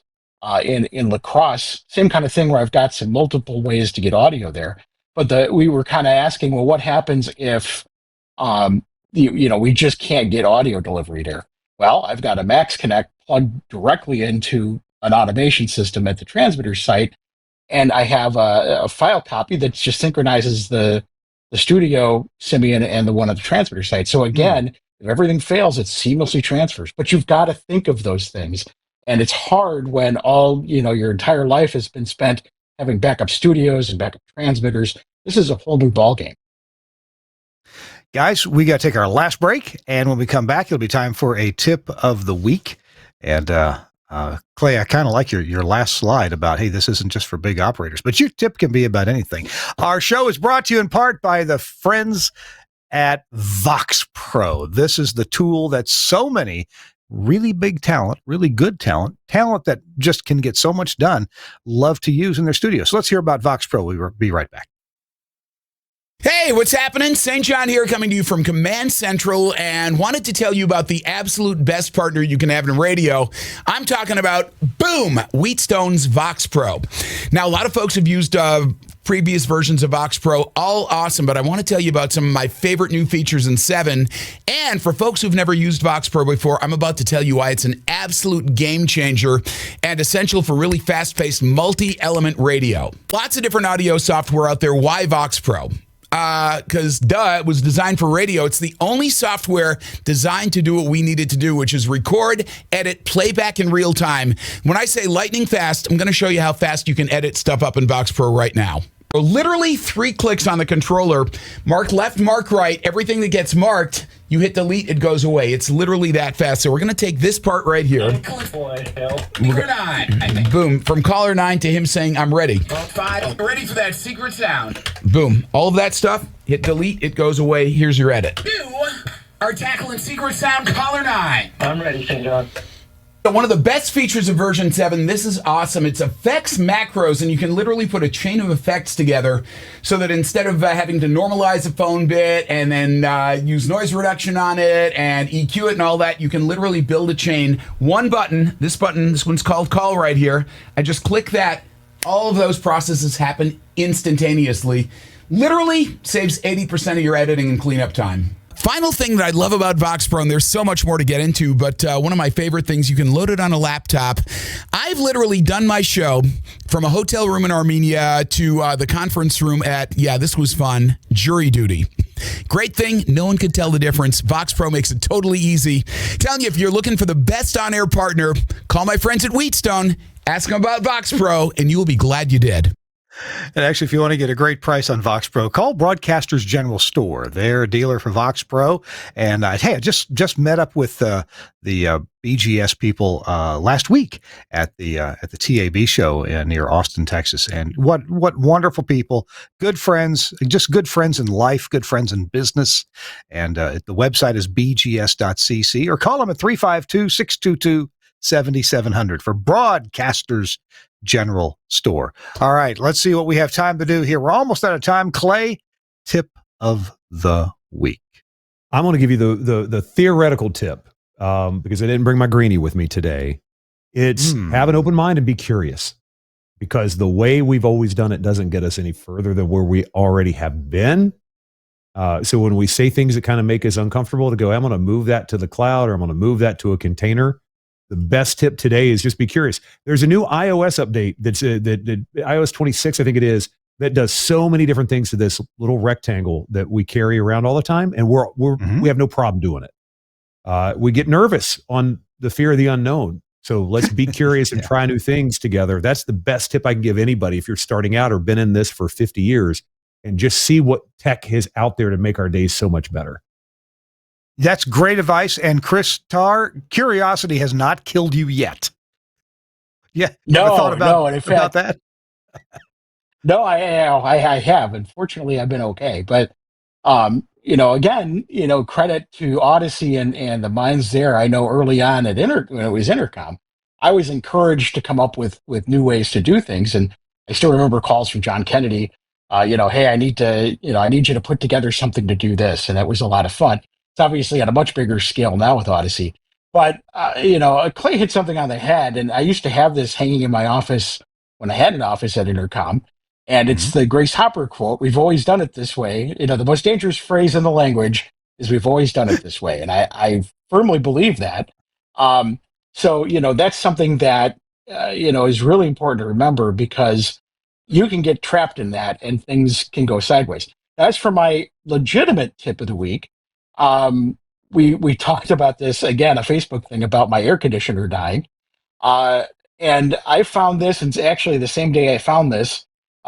in La Crosse, same kind of thing where I've got some multiple ways to get audio there. But we were kind of asking, well, what happens if we just can't get audio delivery there? Well, I've got a Max Connect plugged directly into an automation system at the transmitter site, and I have a file copy that just synchronizes the the studio simian and the one at the transmitter site. So again, if everything fails, it seamlessly transfers. But you've got to think of those things. And it's hard when your entire life has been spent having backup studios and backup transmitters. This is a whole new ballgame. Guys, we got to take our last break. And when we come back, it'll be time for a tip of the week. And Clay, I kind of like your last slide about, hey, this isn't just for big operators, but your tip can be about anything. Our show is brought to you in part by the friends at VoxPro. This is the tool that so many really big talent, really good talent that just can get so much done, love to use in their studio. So let's hear about VoxPro. We'll be right back. Hey, what's happening? St. John here, coming to you from Command Central, and wanted to tell you about the absolute best partner you can have in radio. I'm talking about, boom, Wheatstone's VoxPro. Now, a lot of folks have used previous versions of VoxPro, all awesome, but I want to tell you about some of my favorite new features in 7. And for folks who've never used VoxPro before, I'm about to tell you why it's an absolute game changer and essential for really fast-paced multi-element radio. Lots of different audio software out there. Why VoxPro? Because it was designed for radio. It's the only software designed to do what we needed to do, which is record, edit, playback in real time. When I say lightning fast, I'm going to show you how fast you can edit stuff up in VoxPro right now. So literally 3 clicks on the controller, mark left, mark right, everything that gets marked, you hit delete, it goes away. It's literally that fast. So we're going to take this part right here. Boom, from caller 9 to him saying, I'm ready. Ready for that secret sound. Boom, all of that stuff, hit delete, it goes away. Here's your edit. You are tackling secret sound caller 9. I'm ready, St. John. So one of the best features of version 7, this is awesome. It's effects macros, and you can literally put a chain of effects together so that instead of having to normalize a phone bit and then use noise reduction on it and EQ it and all that, you can literally build a chain. One button, this one's called call right here. I just click that. All of those processes happen instantaneously. Literally saves 80% of your editing and cleanup time. Final thing that I love about VoxPro, and there's so much more to get into, but one of my favorite things, you can load it on a laptop. I've literally done my show from a hotel room in Armenia to the conference room at, this was fun, jury duty. Great thing, no one could tell the difference. VoxPro makes it totally easy. Telling you, if you're looking for the best on-air partner, call my friends at Wheatstone, ask them about VoxPro, and you will be glad you did. And actually, if you want to get a great price on VoxPro, call Broadcasters General Store. They're a dealer for VoxPro. And hey, I just met up with the BGS people last week at the TAB show near Austin, Texas. And what wonderful people, good friends, just good friends in life, good friends in business. And the website is bgs.cc, or call them at 352-622-7700 for Broadcasters General Store. All right, let's see what we have time to do here. We're almost out of time. Clay, tip of the week. I'm going to give you the theoretical tip because I didn't bring my greenie with me today. It's have an open mind and be curious, because the way we've always done it doesn't get us any further than where we already have been. So when we say things that kind of make us uncomfortable, to go, I'm going to move that to the cloud, or I'm going to move that to a container. The best tip today is just be curious. There's a new iOS update that's that iOS 26, I think it is, that does so many different things to this little rectangle that we carry around all the time, and we have no problem doing it. We get nervous on the fear of the unknown, so let's be curious and try new things together. That's the best tip I can give anybody if you're starting out or been in this for 50 years, and just see what tech is out there to make our days so much better. That's great advice. And Chris Tarr, curiosity has not killed you yet. Yeah. No, about that? No, I have. Unfortunately, I've been okay. But, again, credit to Audacy and the minds there. I know early on when it was Intercom, I was encouraged to come up with new ways to do things. And I still remember calls from John Kennedy, hey, I need you to put together something to do this. And that was a lot of fun. It's obviously on a much bigger scale now with Audacy. But, Clay hit something on the head. And I used to have this hanging in my office when I had an office at Intercom. And it's the Grace Hopper quote, "We've always done it this way." The most dangerous phrase in the language is "we've always done it this way." And I firmly believe that. So, that's something that, is really important to remember, because you can get trapped in that and things can go sideways. as for my legitimate tip of the week, we talked about this again, a Facebook thing about my air conditioner dying. Uh, and I found this, and it's actually the same day I found this,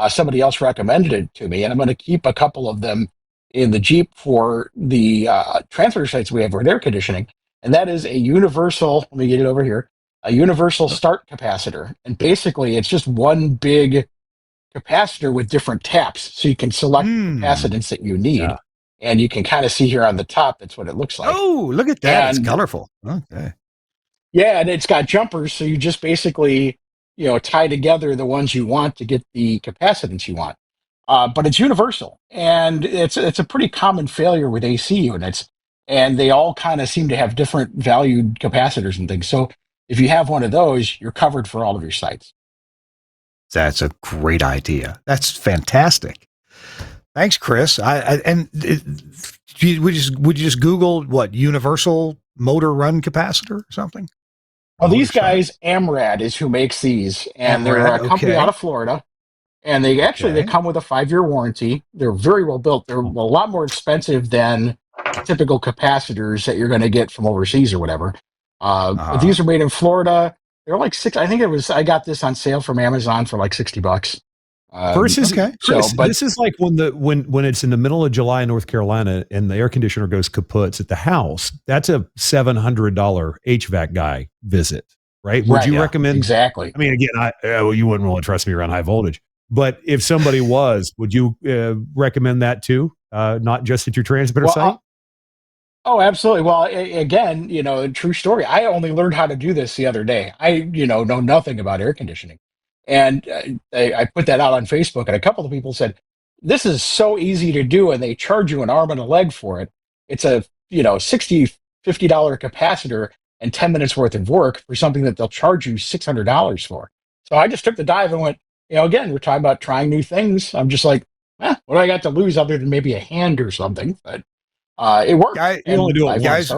somebody else recommended it to me, and I'm going to keep a couple of them in the Jeep for the transfer sites we have with air conditioning. And that is a universal, let me get it over here, a universal start capacitor. And basically, it's just one big capacitor with different taps. So you can select the capacitance that you need. Yeah. And you can kind of see here on the top, that's what it looks like. Oh, look at that. And it's colorful. Okay. Yeah, and it's got jumpers, so you just basically, tie together the ones you want to get the capacitance you want. But it's universal, and it's a pretty common failure with AC units, and they all kind of seem to have different valued capacitors and things. So if you have one of those, you're covered for all of your sites. That's a great idea. That's fantastic. Thanks, Chris. Would you just Google what universal motor run capacitor or something? Well, these guys, Amrad is who makes these, and they're a company out of Florida. And they come with a 5-year warranty. They're very well built. They're a lot more expensive than typical capacitors that you're going to get from overseas or whatever. But these are made in Florida. They're like I got this on sale from Amazon for like $60. Versus, Chris, this is like when it's in the middle of July in North Carolina and the air conditioner goes kaput at the house. That's a $700 HVAC guy visit, right? Would you recommend? Exactly. I mean, again, you wouldn't really trust me around high voltage, but if somebody would you recommend that too? Not just at your transmitter site? Oh, absolutely. Well, again, true story. I only learned how to do this the other day. I, know nothing about air conditioning. And I put that out on Facebook, and a couple of people said, this is so easy to do, and they charge you an arm and a leg for it. It's a, $50 capacitor and 10 minutes worth of work for something that they'll charge you $600 for. So I just took the dive and went, again, we're talking about trying new things. I'm just like, what do I got to lose other than maybe a hand or something? But it worked. You only do it guys.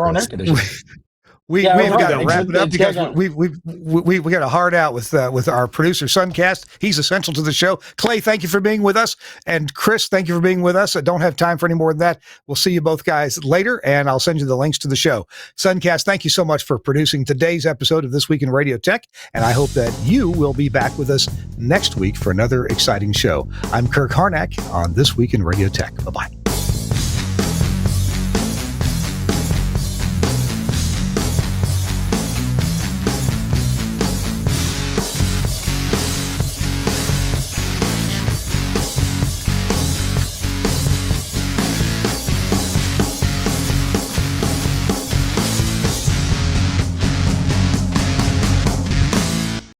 We've got to wrap it up because we got a hard out with our producer Suncast. He's essential to the show. Clay, thank you for being with us, and Chris, thank you for being with us. I don't have time for any more than that. We'll see you both guys later, and I'll send you the links to the show. Suncast, thank you so much for producing today's episode of This Week in Radio Tech, and I hope that you will be back with us next week for another exciting show. I'm Kirk Harnack on This Week in Radio Tech. Bye-bye.